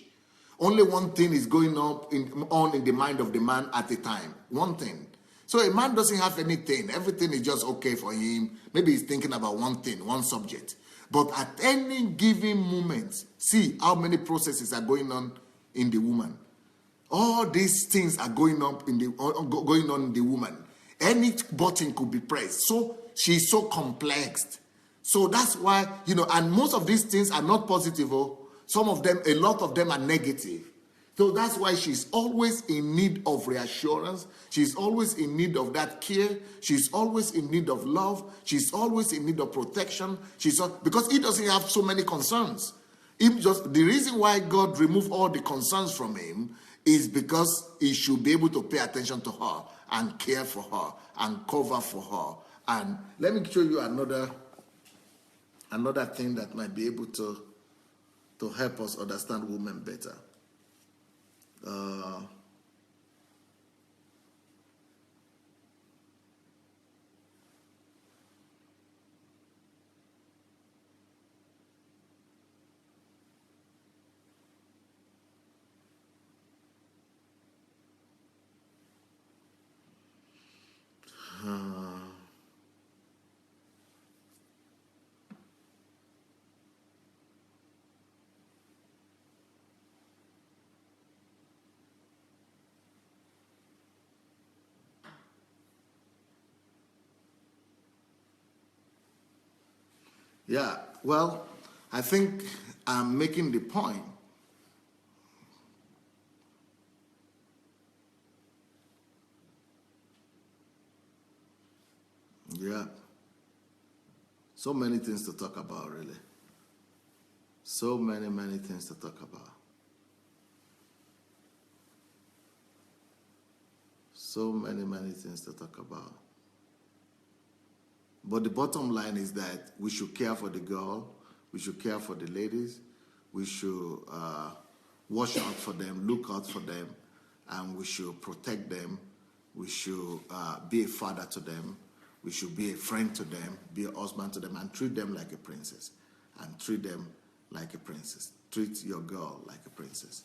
Only one thing is going on in the mind of the man at a time. One thing. So a man doesn't have anything. Everything is just okay for him. Maybe he's thinking about one thing, one subject. But at any given moment, see how many processes are going on in the woman. All these things are going on in the woman. Any button could be pressed. So she's so complex. So that's why, and most of these things are not positive. Some of them, a lot of them are negative. So that's why she's always in need of reassurance. She's always in need of that care. She's always in need of love. She's always in need of protection. Because he doesn't have so many concerns. The reason why God removed all the concerns from him is because he should be able to pay attention to her and care for her and cover for her. And let me show you another thing that might be able to help us understand women better. Yeah, well, I think I'm making the point. Yeah. So many things to talk about, really. So many things to talk about. So many things to talk about. But the bottom line is that we should care for the girl. We should care for the ladies. We should watch out for them, look out for them, and we should protect them. We should be a father to them. We should be a friend to them, be a husband to them, and treat them like a princess. And treat them like a princess. Treat your girl like a princess.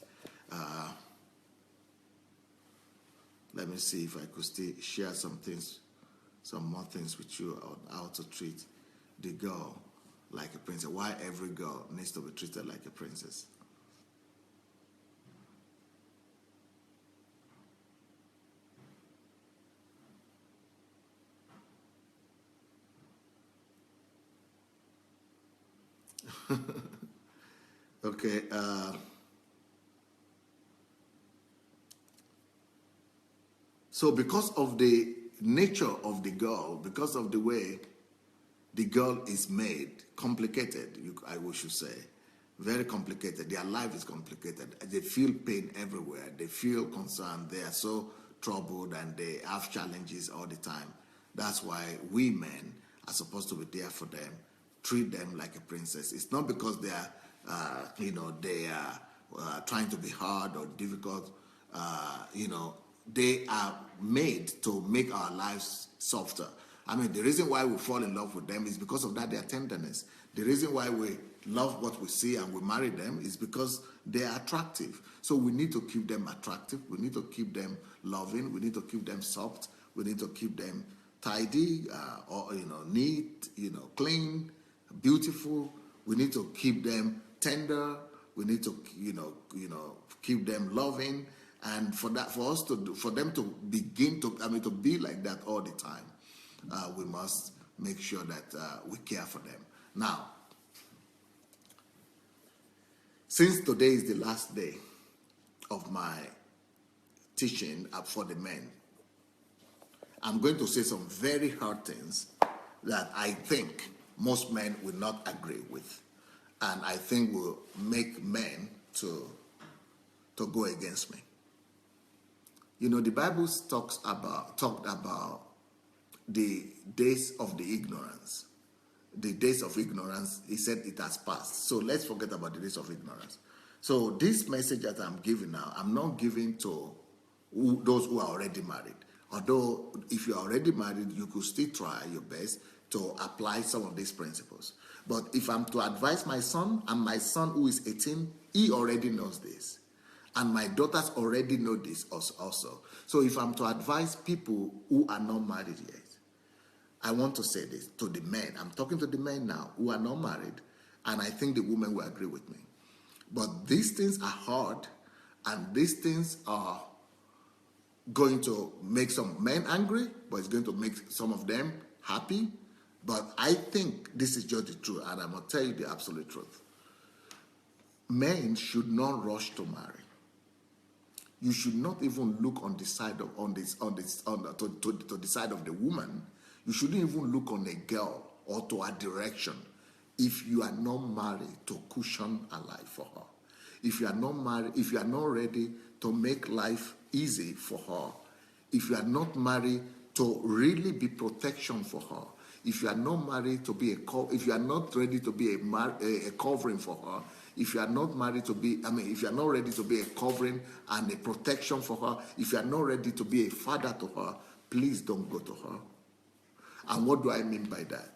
Let me see if I could still share some more things with you on how to treat the girl like a princess. Why every girl needs to be treated like a princess. Okay. So because of the nature of the girl, because of the way the girl is made, complicated, I should say, very complicated. Their life is complicated. They feel pain everywhere. They feel concerned. They are so troubled and they have challenges all the time. That's why we men are supposed to be there for them, treat them like a princess. It's not because they are, they are trying to be hard or difficult. They are made to make our lives softer. I mean, the reason why we fall in love with them is because of that, their tenderness. The reason why we love what we see and we marry them is because they are attractive. So we need to keep them attractive. We need to keep them loving. We need to keep them soft. We need to keep them tidy, neat, clean, beautiful. We need to keep them tender. We need to, keep them loving. And for them to begin to be like that all the time, we must make sure that we care for them. Now, since today is the last day of my teaching for the men, I'm going to say some very hard things that I think most men will not agree with, and I think will make men to go against me. The Bible talked about the days of the ignorance. The days of ignorance, he said it has passed. So let's forget about the days of ignorance. So this message that I'm giving now, I'm not giving to those who are already married. Although if you're already married, you could still try your best to apply some of these principles. But if I'm to advise my son, and my son who is 18, he already knows this. And my daughters already know this also. So if I'm to advise people who are not married yet, I want to say this to the men. I'm talking to the men now who are not married, and I think the women will agree with me. But these things are hard, and these things are going to make some men angry, but it's going to make some of them happy. But I think this is just the truth, and I'm going to tell you the absolute truth. Men should not rush to marry. You should not even look on the side of to the side of the woman. You shouldn't even look on a girl or to a direction if you are not married to cushion a life for her. If you are not married, if you are not ready to make life easy for her, if you are not married to really be protection for her, if you are not married to be if you are not ready to be a covering for her, if you are not married to be, if you are not ready to be a covering and a protection for her, if you are not ready to be a father to her, please don't go to her. And what do I mean by that?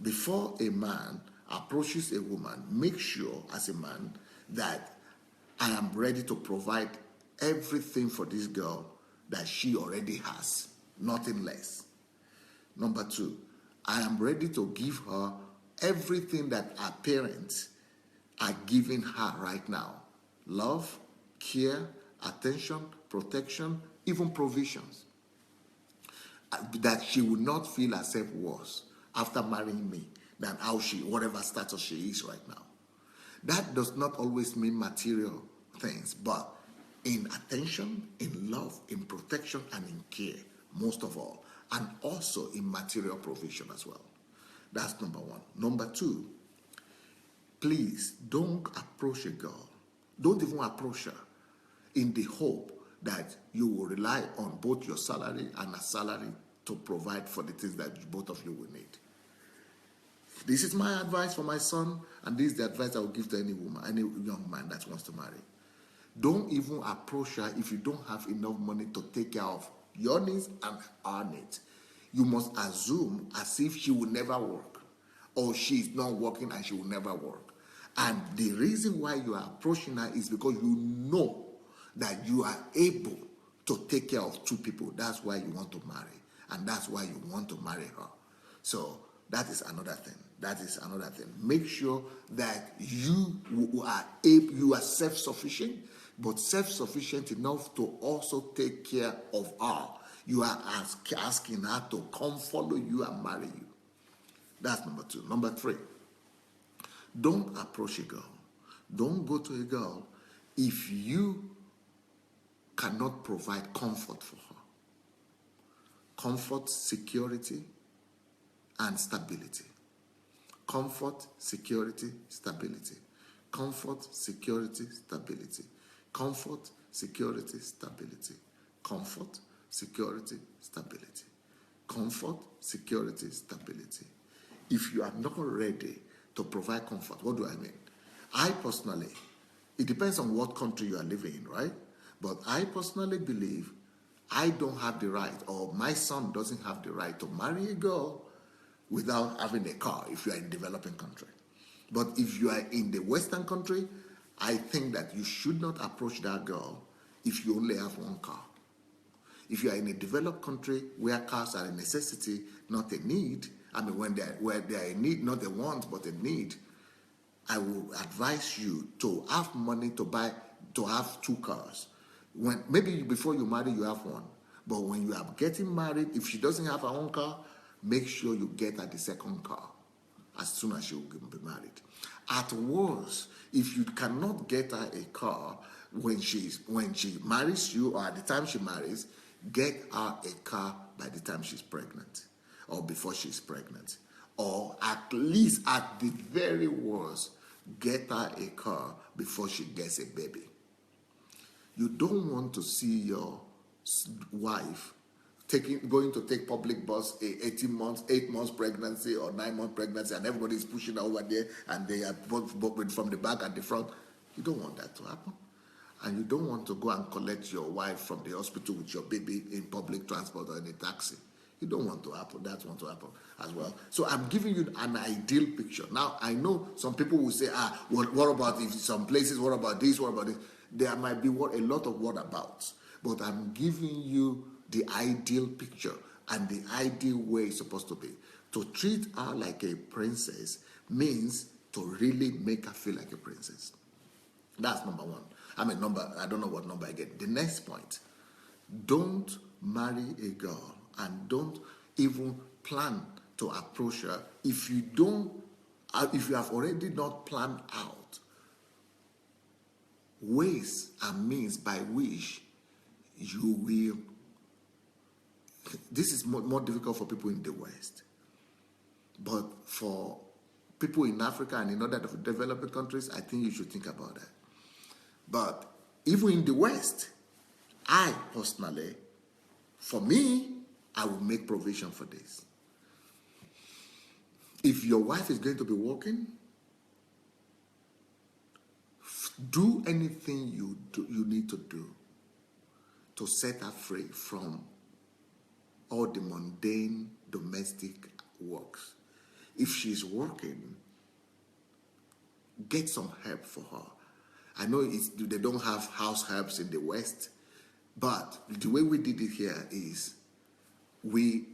Before a man approaches a woman, make sure as a man that I am ready to provide everything for this girl that she already has, nothing less. Number two, I am ready to give her everything that her parents are giving her right now. Love, care, attention, protection, even provisions. That she would not feel herself worse after marrying me than whatever status she is right now. That does not always mean material things, but in attention, in love, in protection, and in care, most of all, and also in material provision as well. That's number one. Number two, please don't approach a girl. Don't even approach her in the hope that you will rely on both your salary and a salary to provide for the things that both of you will need. This is my advice for my son, and this is the advice I will give to any woman, any young man that wants to marry. Don't even approach her if you don't have enough money to take care of your needs and our needs. You must assume as if she will never work, or she is not working and she will never work. And the reason why you are approaching her is because you know that you are able to take care of two people. That's why you want to marry, and that's why you want to marry her. So that is another thing. Make sure that you are self-sufficient, but self-sufficient enough to also take care of her. You are asking her to come follow you and marry you. That's number two. Number three, Don't approach a girl. Don't go to a girl if you cannot provide comfort for her. Comfort, security, and stability. Comfort, security, stability. Comfort, security, stability. Comfort, security, stability. Comfort, security, stability. Comfort, security, stability. If you are not ready to provide comfort, what do I mean? I personally, it depends on what country you are living in, right? But I personally believe I don't have the right, or my son doesn't have the right to marry a girl without having a car if you are in a developing country. But if you are in the Western country, I think that you should not approach that girl if you only have one car. If you are in a developed country where cars are a necessity, not a need, when where they are a need, not a want, but a need, I will advise you to have money to have two cars. When maybe before you marry, you have one. But when you are getting married, if she doesn't have her own car, make sure you get her the second car as soon as she will be married. At worst, if you cannot get her a car when she marries you, or at the time she marries, get her a car by the time she's pregnant or before she's pregnant. Or at least, at the very worst, get her a car before she gets a baby. You don't want to see your wife going to take public bus 8 months pregnancy or 9 months pregnancy, and everybody's pushing her over there, and they are both from the back and the front. You don't want that to happen. And you don't want to go and collect your wife from the hospital with your baby in public transport or in a taxi. You don't want to happen. That want to happen as well. So I'm giving you an ideal picture. Now, I know some people will say, what about if some places, what about this, what about this? There might be a lot of what abouts. But I'm giving you the ideal picture and the ideal way it's supposed to be. To treat her like a princess means to really make her feel like a princess. That's number one. I don't know what number I get. The next point, don't marry a girl and don't even plan to approach her if you have already not planned out ways and means by which you will. This is more difficult for people in the West, but for people in Africa and in other developing countries, I think you should think about that. But even in the West, I personally, for me, I will make provision for this. If your wife is going to be working, do anything you need to do to set her free from all the mundane domestic works. If she's working, get some help for her. I know they don't have house helps in the West, but the way we did it here is you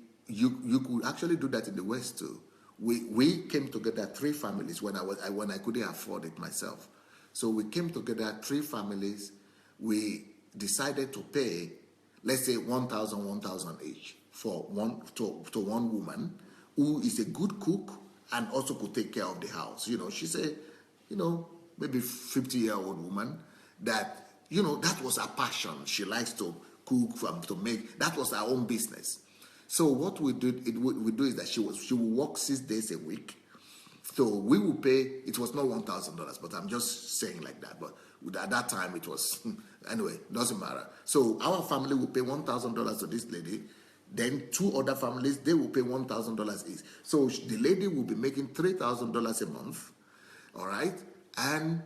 could actually do that in the West too. We came together, 3 families, when I couldn't afford it myself. So we came together, 3 families. We decided to pay, let's say, 1,000 each for to one woman who is a good cook and also could take care of the house. She's a, maybe 50-year-old woman that, that was her passion. She likes to cook, to make. That was her own business. So what we do is that she will work 6 days a week. So we will pay. It was not $1,000, but I'm just saying like that. But at that time it was anyway. Doesn't matter. So our family will pay $1,000 to this lady. Then 2 other families, they will pay $1,000 each. So the lady will be making $3,000 a month. All right, and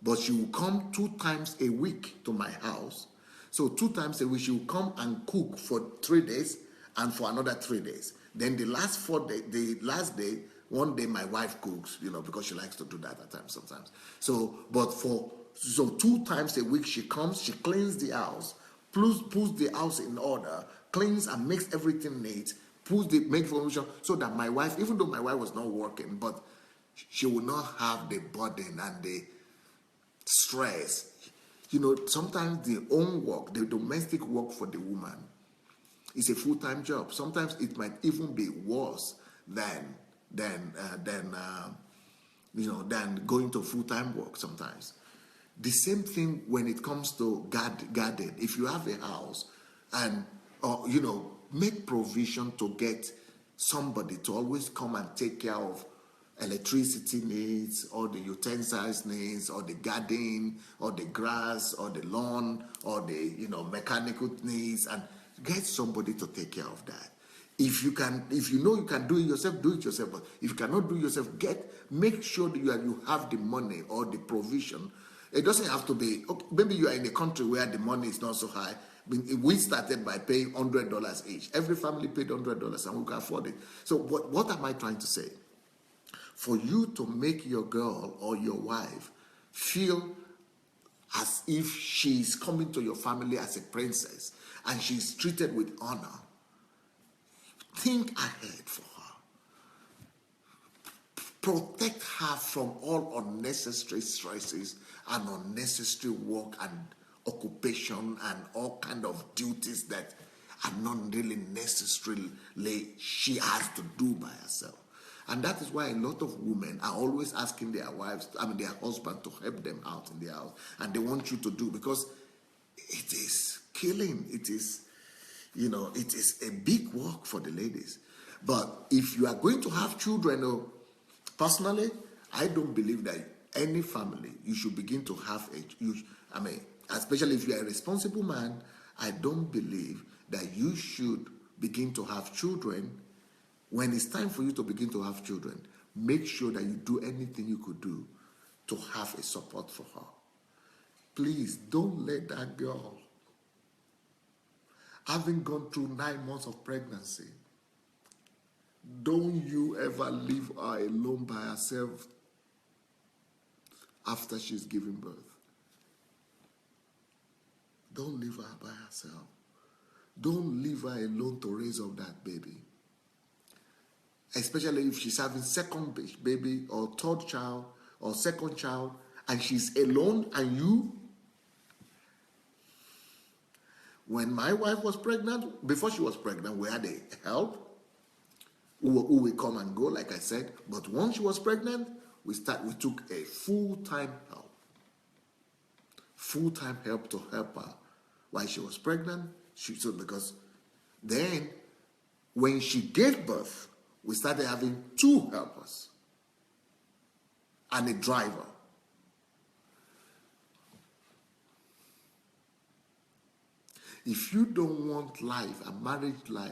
but she will come 2 times a week to my house. So 2 times a week she will come and cook for 3 days and for another 3 days. Then the last 4 days, the last day, one day my wife cooks, because she likes to do that at times sometimes. So 2 times a week she comes, she cleans the house, puts the house in order, cleans and makes everything neat, make information so that my wife, even though my wife was not working, but she will not have the burden and the stress. Sometimes the own work, the domestic work for the woman is a full-time job. Sometimes it might even be worse than than going to full-time work sometimes. The same thing when it comes to garden. If you have a house and make provision to get somebody to always come and take care of electricity needs, or the utensils needs, or the garden, or the grass, or the lawn, or the mechanical needs, and get somebody to take care of that. If you know you can do it yourself, do it yourself. But if you cannot do it yourself, make sure that you have the money or the provision. It doesn't have to be, okay, maybe you are in a country where the money is not so high. We started by paying $100 each. Every family paid $100 and we can afford it. So what am I trying to say? For you to make your girl or your wife feel as if she's coming to your family as a princess and she's treated with honor, think ahead for her. Protect her from all unnecessary stresses and unnecessary work and occupation and all kind of duties that are not really necessarily she has to do by herself. And that is why a lot of women are always asking their husband to help them out in the house. And they want you to do, because it is killing. It is a big work for the ladies. But if you are going to have children, personally, I don't believe that any family, you should begin to have especially if you are a responsible man, I don't believe that you should begin to have children. When it's time for you to begin to have children, make sure that you do anything you could do to have a support for her. Please don't let that girl, having gone through 9 months of pregnancy, don't you ever leave her alone by herself after she's given birth. Don't leave her by herself. Don't leave her alone to raise up that baby. Especially if she's having second baby or third child or second child and she's alone, and you. When my wife was pregnant, before she was pregnant, we had a help who will come and go, like I said. But once she was pregnant, we took a full-time help. Full-time help to help her while she was pregnant. Because then when she gave birth, we started having 2 helpers and a driver. If you don't want life, a marriage life,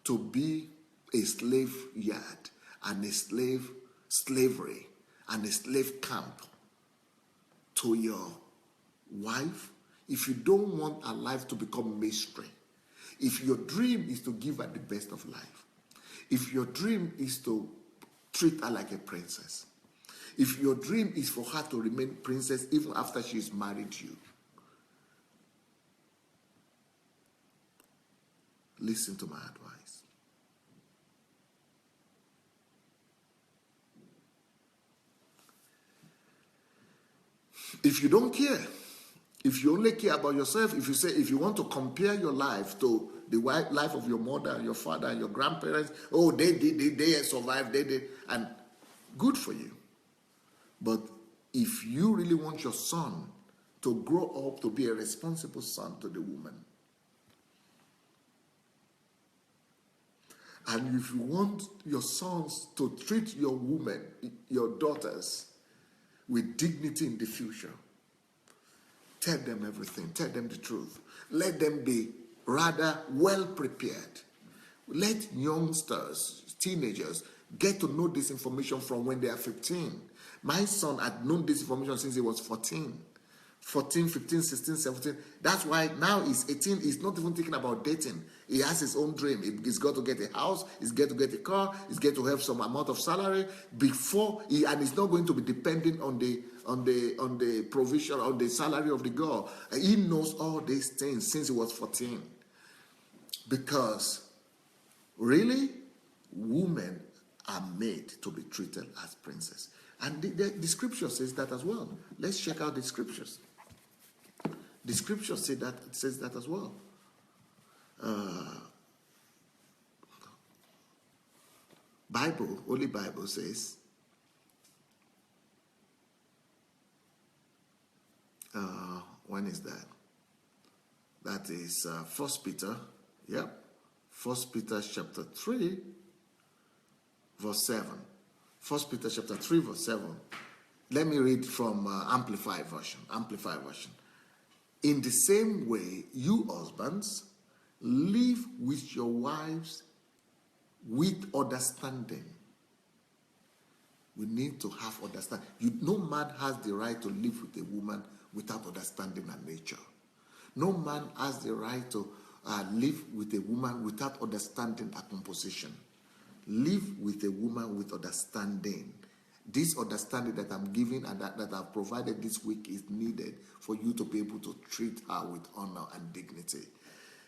to be a slave yard and a slavery and a slave camp to your wife, if you don't want her life to become mystery, if your dream is to give her the best of life, if your dream is to treat her like a princess, if your dream is for her to remain princess even after she's married you, listen to my advice. If you don't care, if you only care about yourself, if you want to compare your life to the life of your mother, your father, and your grandparents, they survived, they did, and good for you. But if you really want your son to grow up to be a responsible son to the woman, and if you want your sons to treat your women, your daughters, with dignity in the future, tell them everything. Tell them the truth. Let them be rather well prepared. Let youngsters, teenagers, get to know this information from when they are 15. My son had known this information since he was 14, 15, 16, 17. That's why now he's 18. He's not even thinking about dating. He has his own dream. He's got to get a house. He's got to get a car. He's got to have some amount of salary and he's not going to be dependent on the provision, on the salary of the girl. He knows all these things since he was 14. Because really, women are made to be treated as princesses. And the scripture says that as well. Let's check out the scriptures. The scripture says that as well. Holy Bible says, when is that? That is 1 Peter, yep. 1 Peter chapter 3, verse 7. 1 Peter chapter 3, verse 7. Let me read from Amplified Version. Amplified Version. In the same way, you husbands, live with your wives with understanding. We need to have understanding. No man has the right to live with a woman without understanding her nature. No man has the right to live with a woman without understanding her composition. Live with a woman with understanding. This understanding that I'm giving and that I've provided this week is needed for you to be able to treat her with honor and dignity.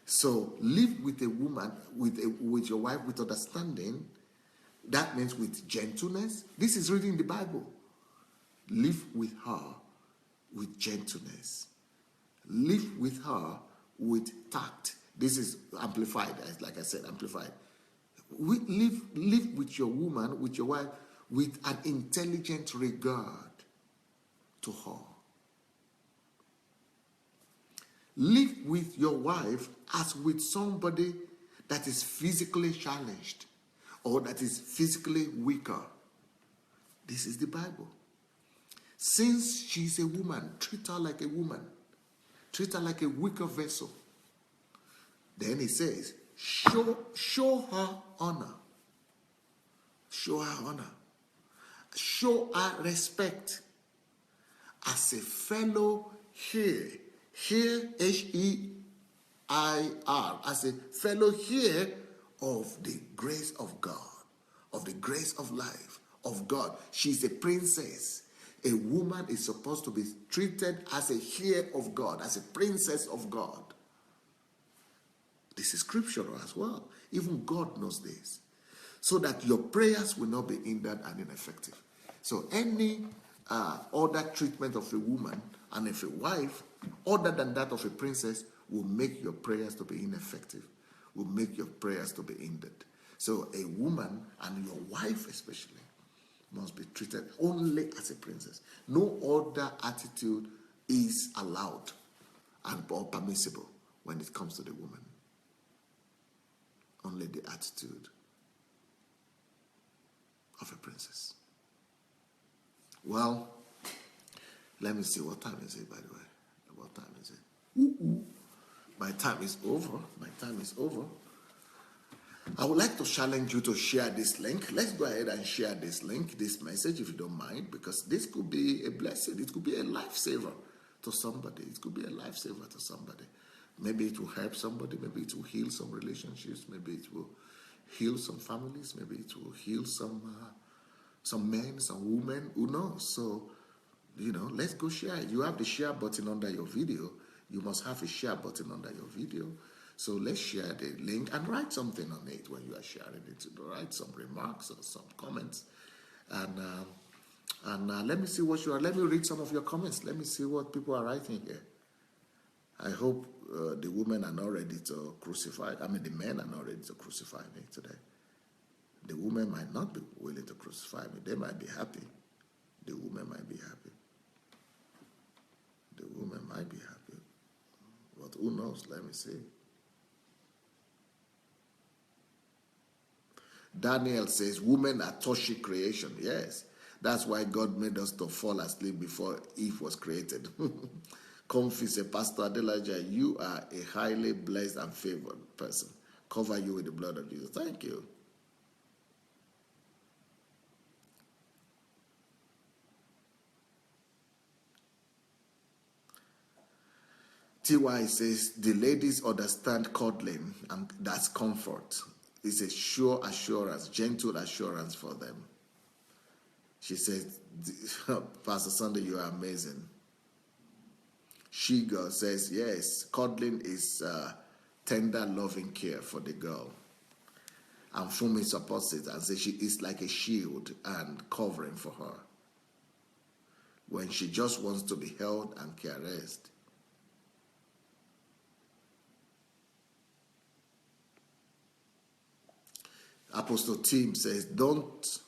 So live with a woman, with your wife with understanding. That means with gentleness. This is reading the Bible. Live with her with gentleness. Live with her with tact. This is amplified, like I said, amplified. Live with your woman, with your wife, with an intelligent regard to her. Live with your wife as with somebody that is physically challenged or that is physically weaker. This is the Bible. Since she's a woman, treat her like a woman. Treat her like a weaker vessel. Then he says, show her honor. Show her honor. Show her respect as a fellow heir. Heir, H-E-I-R, as a fellow heir of the grace of God, of the grace of life, of God. She's a princess. A woman is supposed to be treated as a heir of God, as a princess of God. This is scriptural as well. Even God knows this. So that your prayers will not be hindered and ineffective. So any other treatment of a woman and of a wife, other than that of a princess, will make your prayers to be ineffective, will make your prayers to be hindered. So a woman, and your wife especially, must be treated only as a princess. No other attitude is allowed or permissible when it comes to the woman. Only the attitude of a princess. Well, let me see. What time is it, by the way? What time is it? Ooh. My time is over. My time is over. I would like to challenge you to share this link. Let's go ahead and share this link, this message, if you don't mind, because this could be a blessing. It could be a lifesaver to somebody. It could be a lifesaver to somebody. Maybe it will help somebody. Maybe it will heal some relationships. Maybe it will heal some families. Maybe it will heal some men, some women. Who knows? So, let's go share it. You have the share button under your video. You must have a share button under your video. So let's share the link and write something on it when you are sharing it. Write some remarks or some comments. And let me see what you are. Let me read some of your comments. Let me see what people are writing here. I hope the women are not ready to crucify. The men are not ready to crucify me today. The women might not be willing to crucify me. They might be happy. The women might be happy. The women might be happy. But who knows? Let me see. Daniel says, women are touchy creation. Yes, that's why God made us to fall asleep before Eve was created. Comfy says, Pastor Adelaja, you are a highly blessed and favored person. Cover you with the blood of Jesus. Thank you. TY says, the ladies understand cuddling, and that's comfort. It's a sure assurance, gentle assurance for them. She says, Pastor Sunday, you are amazing. She girl says, yes, cuddling is tender, loving care for the girl. And Fumi supports it and says she is like a shield and covering for her when she just wants to be held and caressed. Apostle Tim says, don't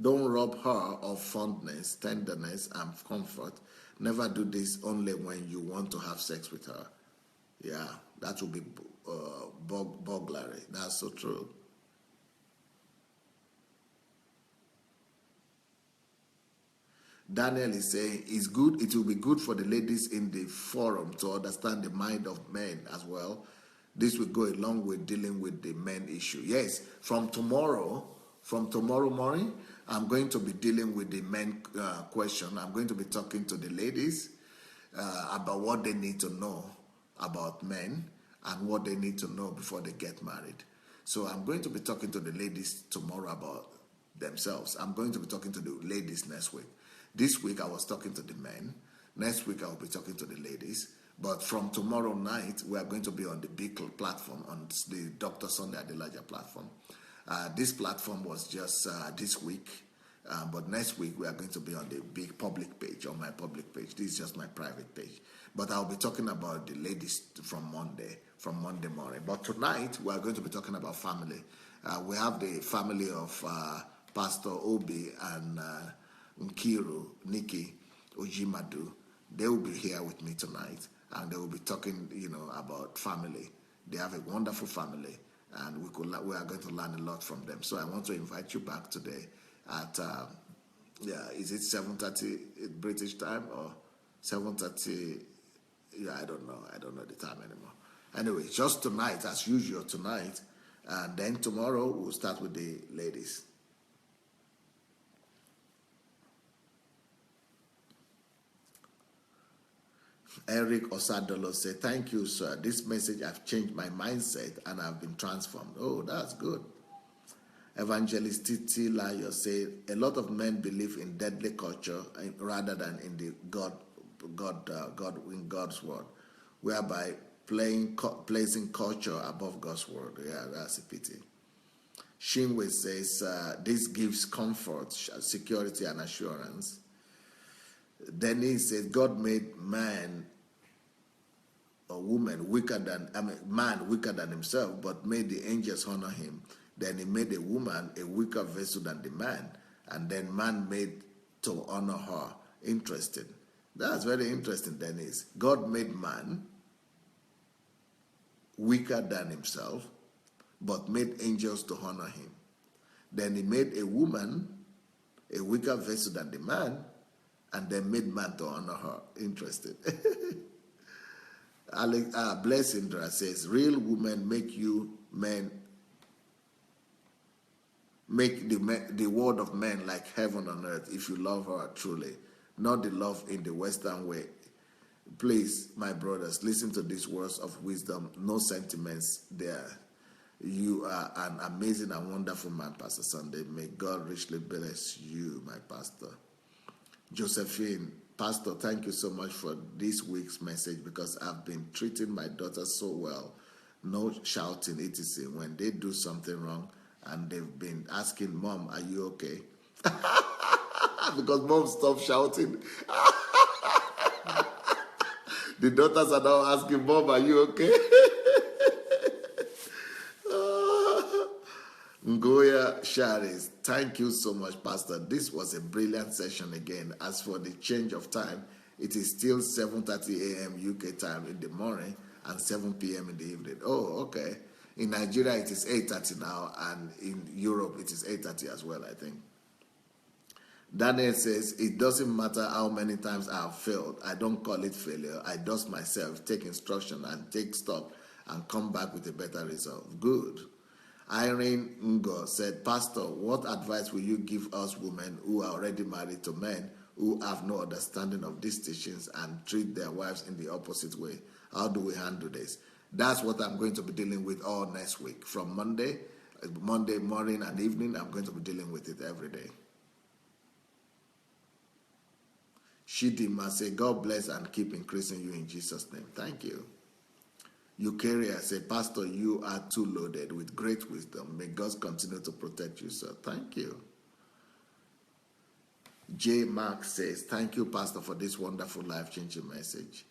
rob her of fondness, tenderness, and comfort. Never do this only when you want to have sex with her. Yeah, that would be burglary. That's so true. Daniel is saying it's good. It will be good for the ladies in the forum to understand the mind of men as well. This will go along with dealing with the men issue. Yes, from tomorrow morning, I'm going to be dealing with the men question. I'm going to be talking to the ladies about what they need to know about men and what they need to know before they get married. So I'm going to be talking to the ladies tomorrow about themselves. I'm going to be talking to the ladies next week. This week I was talking to the men. Next week I will be talking to the ladies. But from tomorrow night, we are going to be on the big platform, on the Dr. Sunday Adelaja platform. This platform was just this week. But next week, we are going to be on the big public page, on my public page. This is just my private page. But I'll be talking about the ladies from Monday morning. But tonight, we are going to be talking about family. We have the family of Pastor Obi and Nkiru, Nikki, Ojimadu. They will be here with me tonight, and they will be talking, about family. They have a wonderful family, and we are going to learn a lot from them. So I want to invite you back today at is it 7:30 British time or 7:30? Yeah, I don't know the time anymore. Anyway, just tonight, as usual, tonight, and then tomorrow we'll start with the ladies. Eric Osadolo said, "Thank you, sir. This message have changed my mindset and I've been transformed." Oh, that's good. Evangelist Titi Layo said, "A lot of men believe in deadly culture rather than in the in God's word, whereby placing culture above God's word." Yeah, that's a pity. Shinwe says, "This gives comfort, security, and assurance." Denise says, "God made man or woman man weaker than himself, but made the angels honor him. Then he made a woman a weaker vessel than the man, and then man made to honor her." Interesting. That's very interesting, Denise. God made man weaker than himself, but made angels to honor him. Then he made a woman a weaker vessel than the man, and then made man to honor her. Interesting. Bless Indra says, "Real women make you men, make the word of men like heaven on earth if you love her truly, not the love in the Western way." Please, my brothers, listen to these words of wisdom. No sentiments there. You are an amazing and wonderful man, Pastor Sunday. May God richly bless you, my pastor. Josephine, "Pastor, thank you so much for this week's message because I've been treating my daughter so well. No shouting, etc. when they do something wrong, and they've been asking, 'Mom, are you okay?'" Because mom stopped shouting. The daughters are now asking, "Mom, are you okay?" Ngoya Sharis, "Thank you so much, Pastor. This was a brilliant session again. As for the change of time, it is still 7:30 a.m. UK time in the morning and 7 p.m. in the evening." Oh, okay. In Nigeria, it is 8:30 now, and in Europe, it is 8:30 as well, I think. Daniel says, "It doesn't matter how many times I have failed. I don't call it failure. I dust myself, take instruction, and take stock, and come back with a better result." Good. Irene Ngo said, "Pastor, what advice will you give us women who are already married to men who have no understanding of these teachings and treat their wives in the opposite way? How do we handle this?" That's what I'm going to be dealing with all next week. From Monday morning and evening, I'm going to be dealing with it every day. Shidima said, "God bless and keep increasing you in Jesus' name." Thank you. Eucharia said, "Pastor, you are too loaded with great wisdom. May God continue to protect you, sir." Thank you. J. Mark says, "Thank you, Pastor, for this wonderful life-changing message."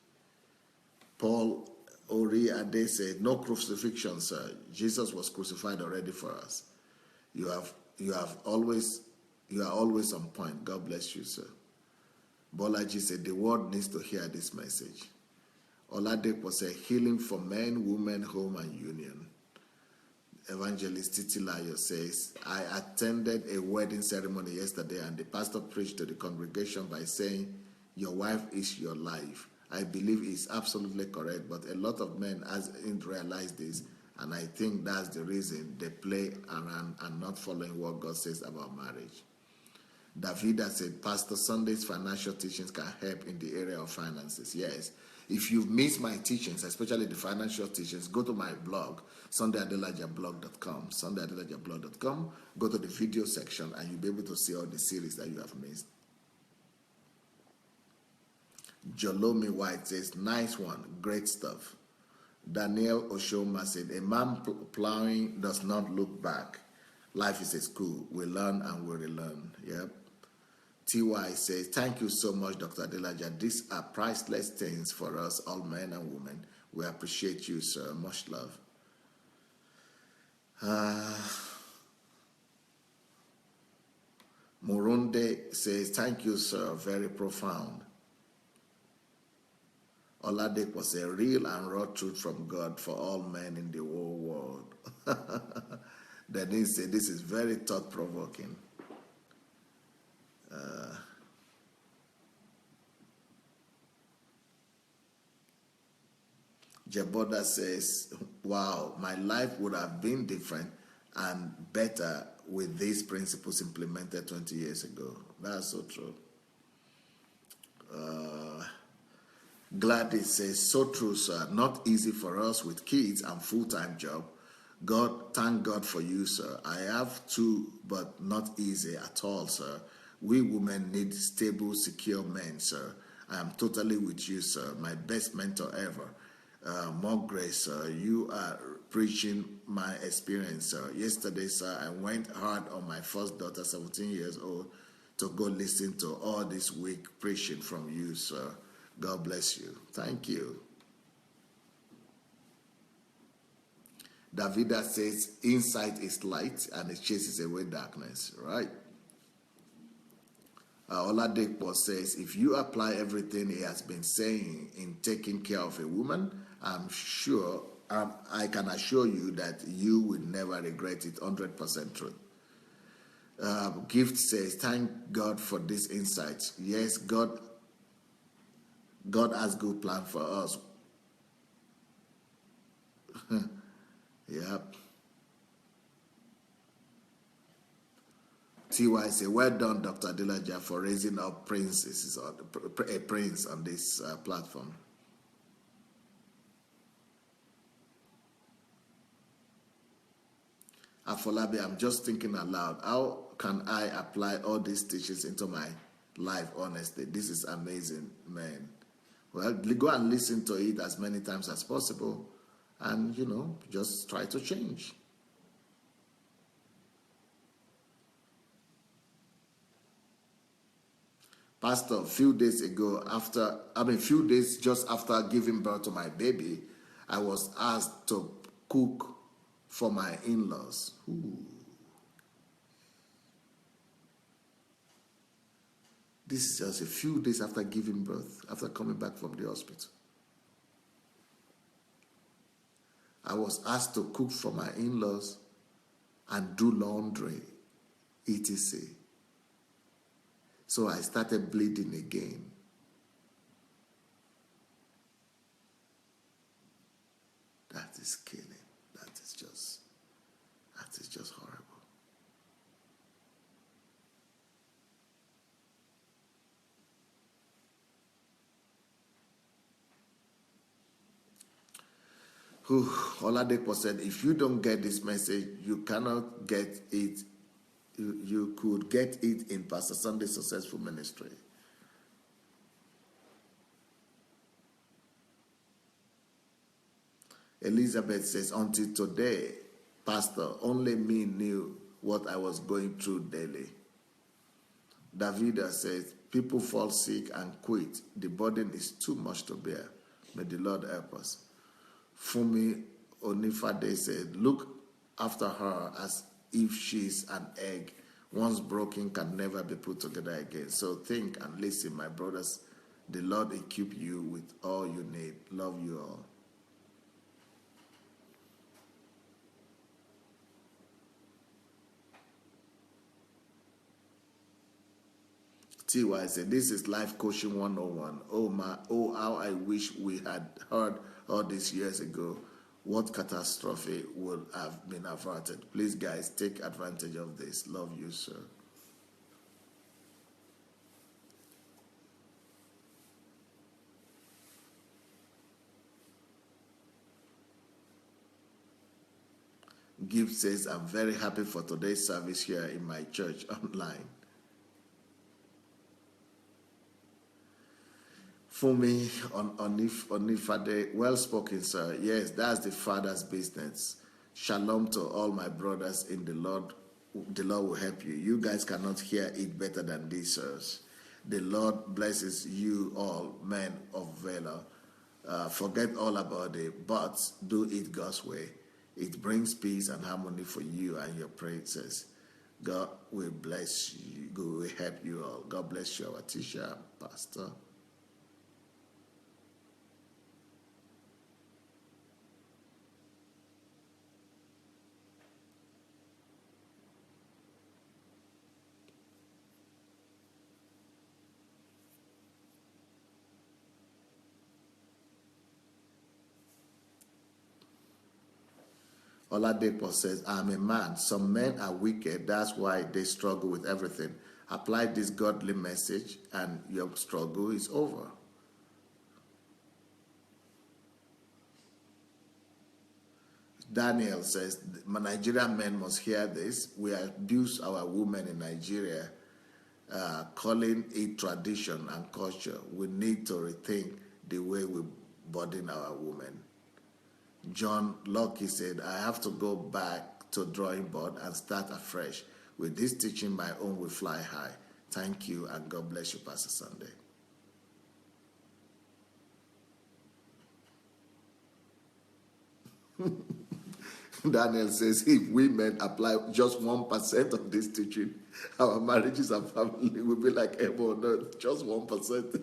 Paul Ori Ade said, no crucifixion, sir. Jesus was crucified already for us. You are always on point. God bless you, sir. Bolaji said, the world needs to hear this message. Oladepo said, healing for men, women, home, and union. Evangelist Titilayo says, I attended a wedding ceremony yesterday and the pastor preached to the congregation by saying, your wife is your life. I believe it's absolutely correct, but a lot of men hasn't realized this, and I think that's the reason they play around and not following what God says about marriage. Davida said, Pastor Sunday's financial teachings can help in the area of finances. Yes. If you've missed my teachings, especially the financial teachings, go to my blog, sundayadelajablog.com. Sundayadelajablog.com. Go to the video section and you'll be able to see all the series that you have missed. Jolomi White says, nice one, great stuff. Daniel Oshoma said, a man plowing does not look back. Life is a school. We learn and we relearn. Yep. TY says, thank you so much, Dr. Adelaja. These are priceless things for us, all men and women. We appreciate you, sir. Much love. Morunde says, thank you, sir. Very profound. Oladek was a real and raw truth from God for all men in the whole world. Denise said, this is very thought-provoking. Jaboda says, wow, my life would have been different and better with these principles implemented 20 years ago. That's so true. Gladys says, so true, sir. Not easy for us with kids and full-time job. Thank God for you, sir. I have two, but not easy at all, sir. We women need stable, secure men, sir. I am totally with you, sir. My best mentor ever. More grace, sir. You are preaching my experience, sir. Yesterday, sir, I went hard on my first daughter, 17 years old, to go listen to all this week preaching from you, sir. God bless you. Thank you. Davida says, insight is light and it chases away darkness, right? Oladepo says, if you apply everything he has been saying in taking care of a woman, I'm sure, I can assure you that you will never regret it. 100% truth. Gift says, thank God for this insight. Yes, God has good plan for us. Yep. TY say, well done, Dr. Adelaja, for raising up princes, a prince on this platform. Afolabi, I'm just thinking aloud. How can I apply all these teachings into my life, honestly? This is amazing, man. Well, go and listen to it as many times as possible and, just try to change. Pastor, few days just after giving birth to my baby, I was asked to cook for my in-laws. Ooh. This is just a few days after giving birth, after coming back from the hospital. I was asked to cook for my in-laws and do laundry, etc. So I started bleeding again. That is killing. That is just horrible. Oladepo said, if you don't get this message, you cannot get it. You could get it in Pastor Sunday's Successful Ministry. Elizabeth says, until today, Pastor, only me knew what I was going through daily. Davida says, people fall sick and quit. The burden is too much to bear. May the Lord help us. Fumi Onifade said, look after her as if she's an egg. Once broken, can never be put together again. So think and listen, my brothers. The Lord equip you with all you need. Love you all. TY said, this is life coaching 101. Oh, how I wish we had heard all this years ago. What catastrophe would have been averted. Please, guys, take advantage of this. Love you, sir. Gift says, I'm very happy for today's service here in my church online. Fumi Onifade, well spoken, sir. Yes, that's the Father's business. Shalom to all my brothers in the Lord. The Lord will help you. You guys cannot hear it better than this, sirs. The Lord blesses you all, men of valor. Forget all about it, but do it God's way. It brings peace and harmony for you and your praises. God will bless you. God will help you all. God bless you, our teacher, pastor. Oladepo says, I'm a man. Some men are wicked. That's why they struggle with everything. Apply this godly message and your struggle is over. Daniel says, Nigerian men must hear this. We abuse our women in Nigeria, calling it tradition and culture. We need to rethink the way we burden our women. John Locke said, I have to go back to drawing board and start afresh. With this teaching, my own will fly high. Thank you, and God bless you, Pastor Sunday. Daniel says, if women apply just 1% of this teaching, our marriages and family will be like heaven on earth. Just 1%.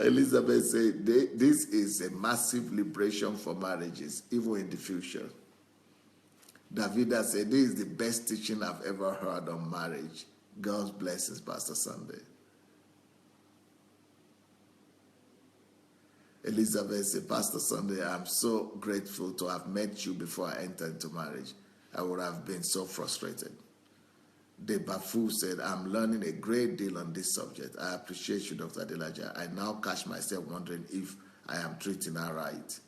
Elizabeth said, this is a massive liberation for marriages, even in the future. Davida said, this is the best teaching I've ever heard on marriage. God's blessings, Pastor Sunday. Elizabeth said, Pastor Sunday, I'm so grateful to have met you before I entered into marriage. I would have been so frustrated. Debafu said, I'm learning a great deal on this subject. I appreciate you, Dr. Adelaja. I now catch myself wondering if I am treating her right.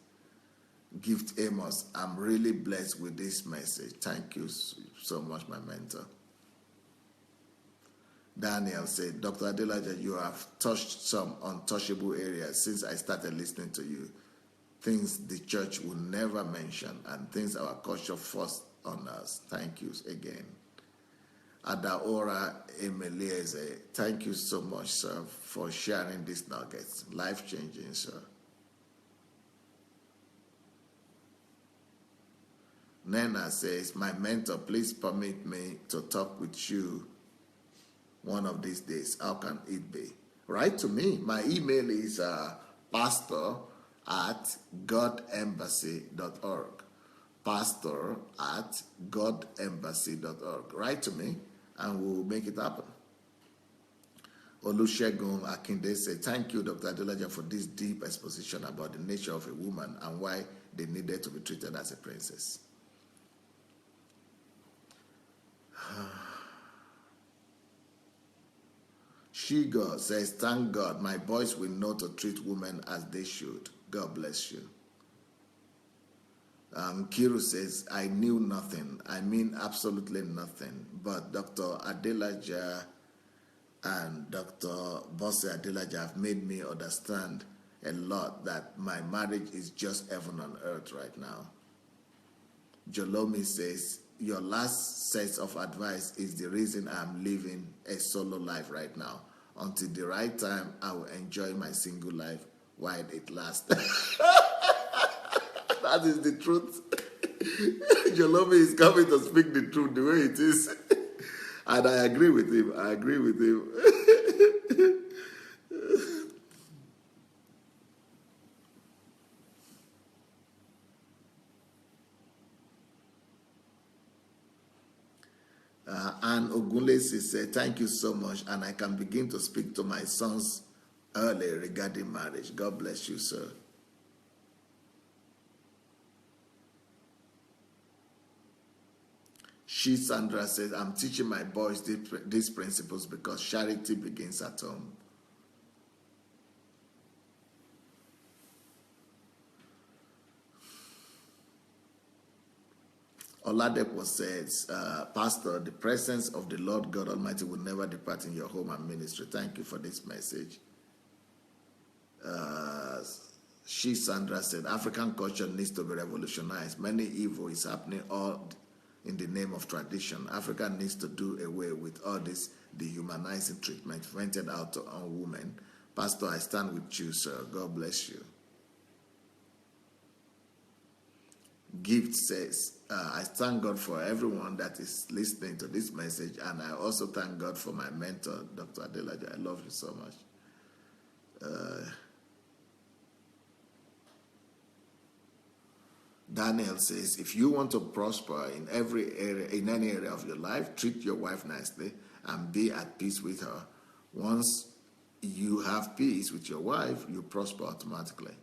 Gift Amos, I'm really blessed with this message. Thank you so much, my mentor. Daniel said, Dr. Adelaja, you have touched some untouchable areas since I started listening to you. Things the church will never mention and things our culture forced on us. Thank you again. Adaora Emelieze, thank you so much, sir, for sharing these nuggets. Life-changing, sir. Nena says, my mentor, please permit me to talk with you one of these days. How can it be? Write to me. My email is pastor@godembassy.org. pastor@godembassy.org. Write to me and we'll make it happen. Olusegun Akinde said, thank you, Dr. Adelaja, for this deep exposition about the nature of a woman and why they needed to be treated as a princess. Shigo says, thank God, my boys will know to treat women as they should. God bless you. Kiru says, I knew nothing. I mean absolutely nothing. But Dr. Adelaja and Dr. Bosse Adelaja have made me understand a lot that my marriage is just heaven on earth right now. Jolomi says, your last set of advice is the reason I'm living a solo life right now. Until the right time, I will enjoy my single life while it lasts. That is the truth. Jolomi is coming to speak the truth the way it is. And I agree with him. I agree with him. And Ogunlesi said, thank you so much. And I can begin to speak to my sons early regarding marriage. God bless you, sir. Sandra says, I'm teaching my boys these principles because charity begins at home. Oladepo says, Pastor, the presence of the Lord God Almighty will never depart in your home and ministry. Thank you for this message. Sandra said, African culture needs to be revolutionized. Many evil is happening all in the name of tradition. Africa needs to do away with all this dehumanizing treatment vented out on women. Pastor, I stand with you, sir. God bless you. Gift says, I thank God for everyone that is listening to this message, and I also thank God for my mentor, Dr. Adelaja. I love you so much. Daniel says, if you want to prosper in any area of your life, treat your wife nicely and be at peace with her. Once you have peace with your wife, you prosper automatically.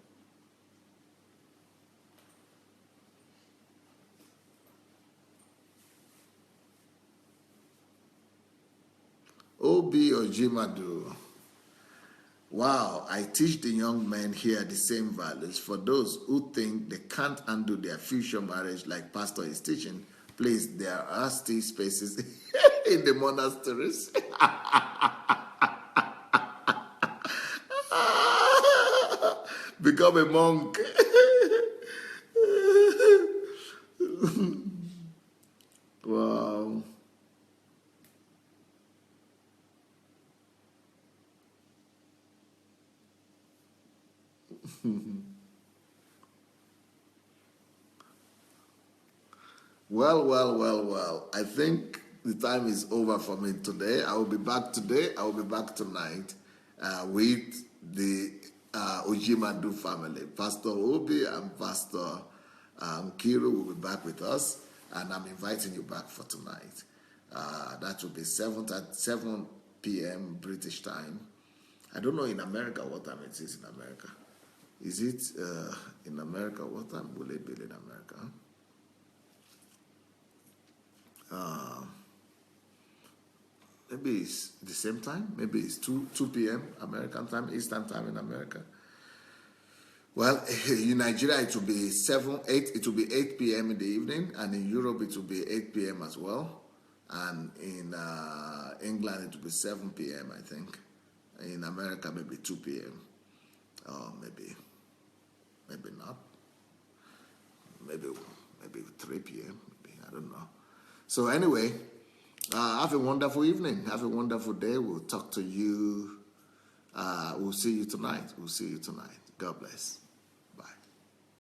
Obi Ojimadu. Wow, I teach the young men here the same values. For those who think they can't undo their future marriage like Pastor is teaching, please, there are still spaces in the monasteries. Become a monk. Wow. Well. I think the time is over for me today. I will be back today. I will be back tonight with the Ojimadu family. Pastor Obi and Pastor Kiru will be back with us, and I'm inviting you back for tonight. That will be 7 p.m. British time. I don't know in America what time it is in America. Is it in America? What time will it be in America? Maybe it's the same time. Maybe it's 2 p.m. American time, Eastern time in America. Well, in Nigeria it will be 8 p.m. in the evening, and in Europe it will be 8 p.m. as well, and in England it will be 7 p.m. I think. In America maybe 2 p.m. or maybe not. Maybe 3 p.m. Maybe, I don't know. So anyway, have a wonderful evening. Have a wonderful day. We'll talk to you. We'll see you tonight. God bless.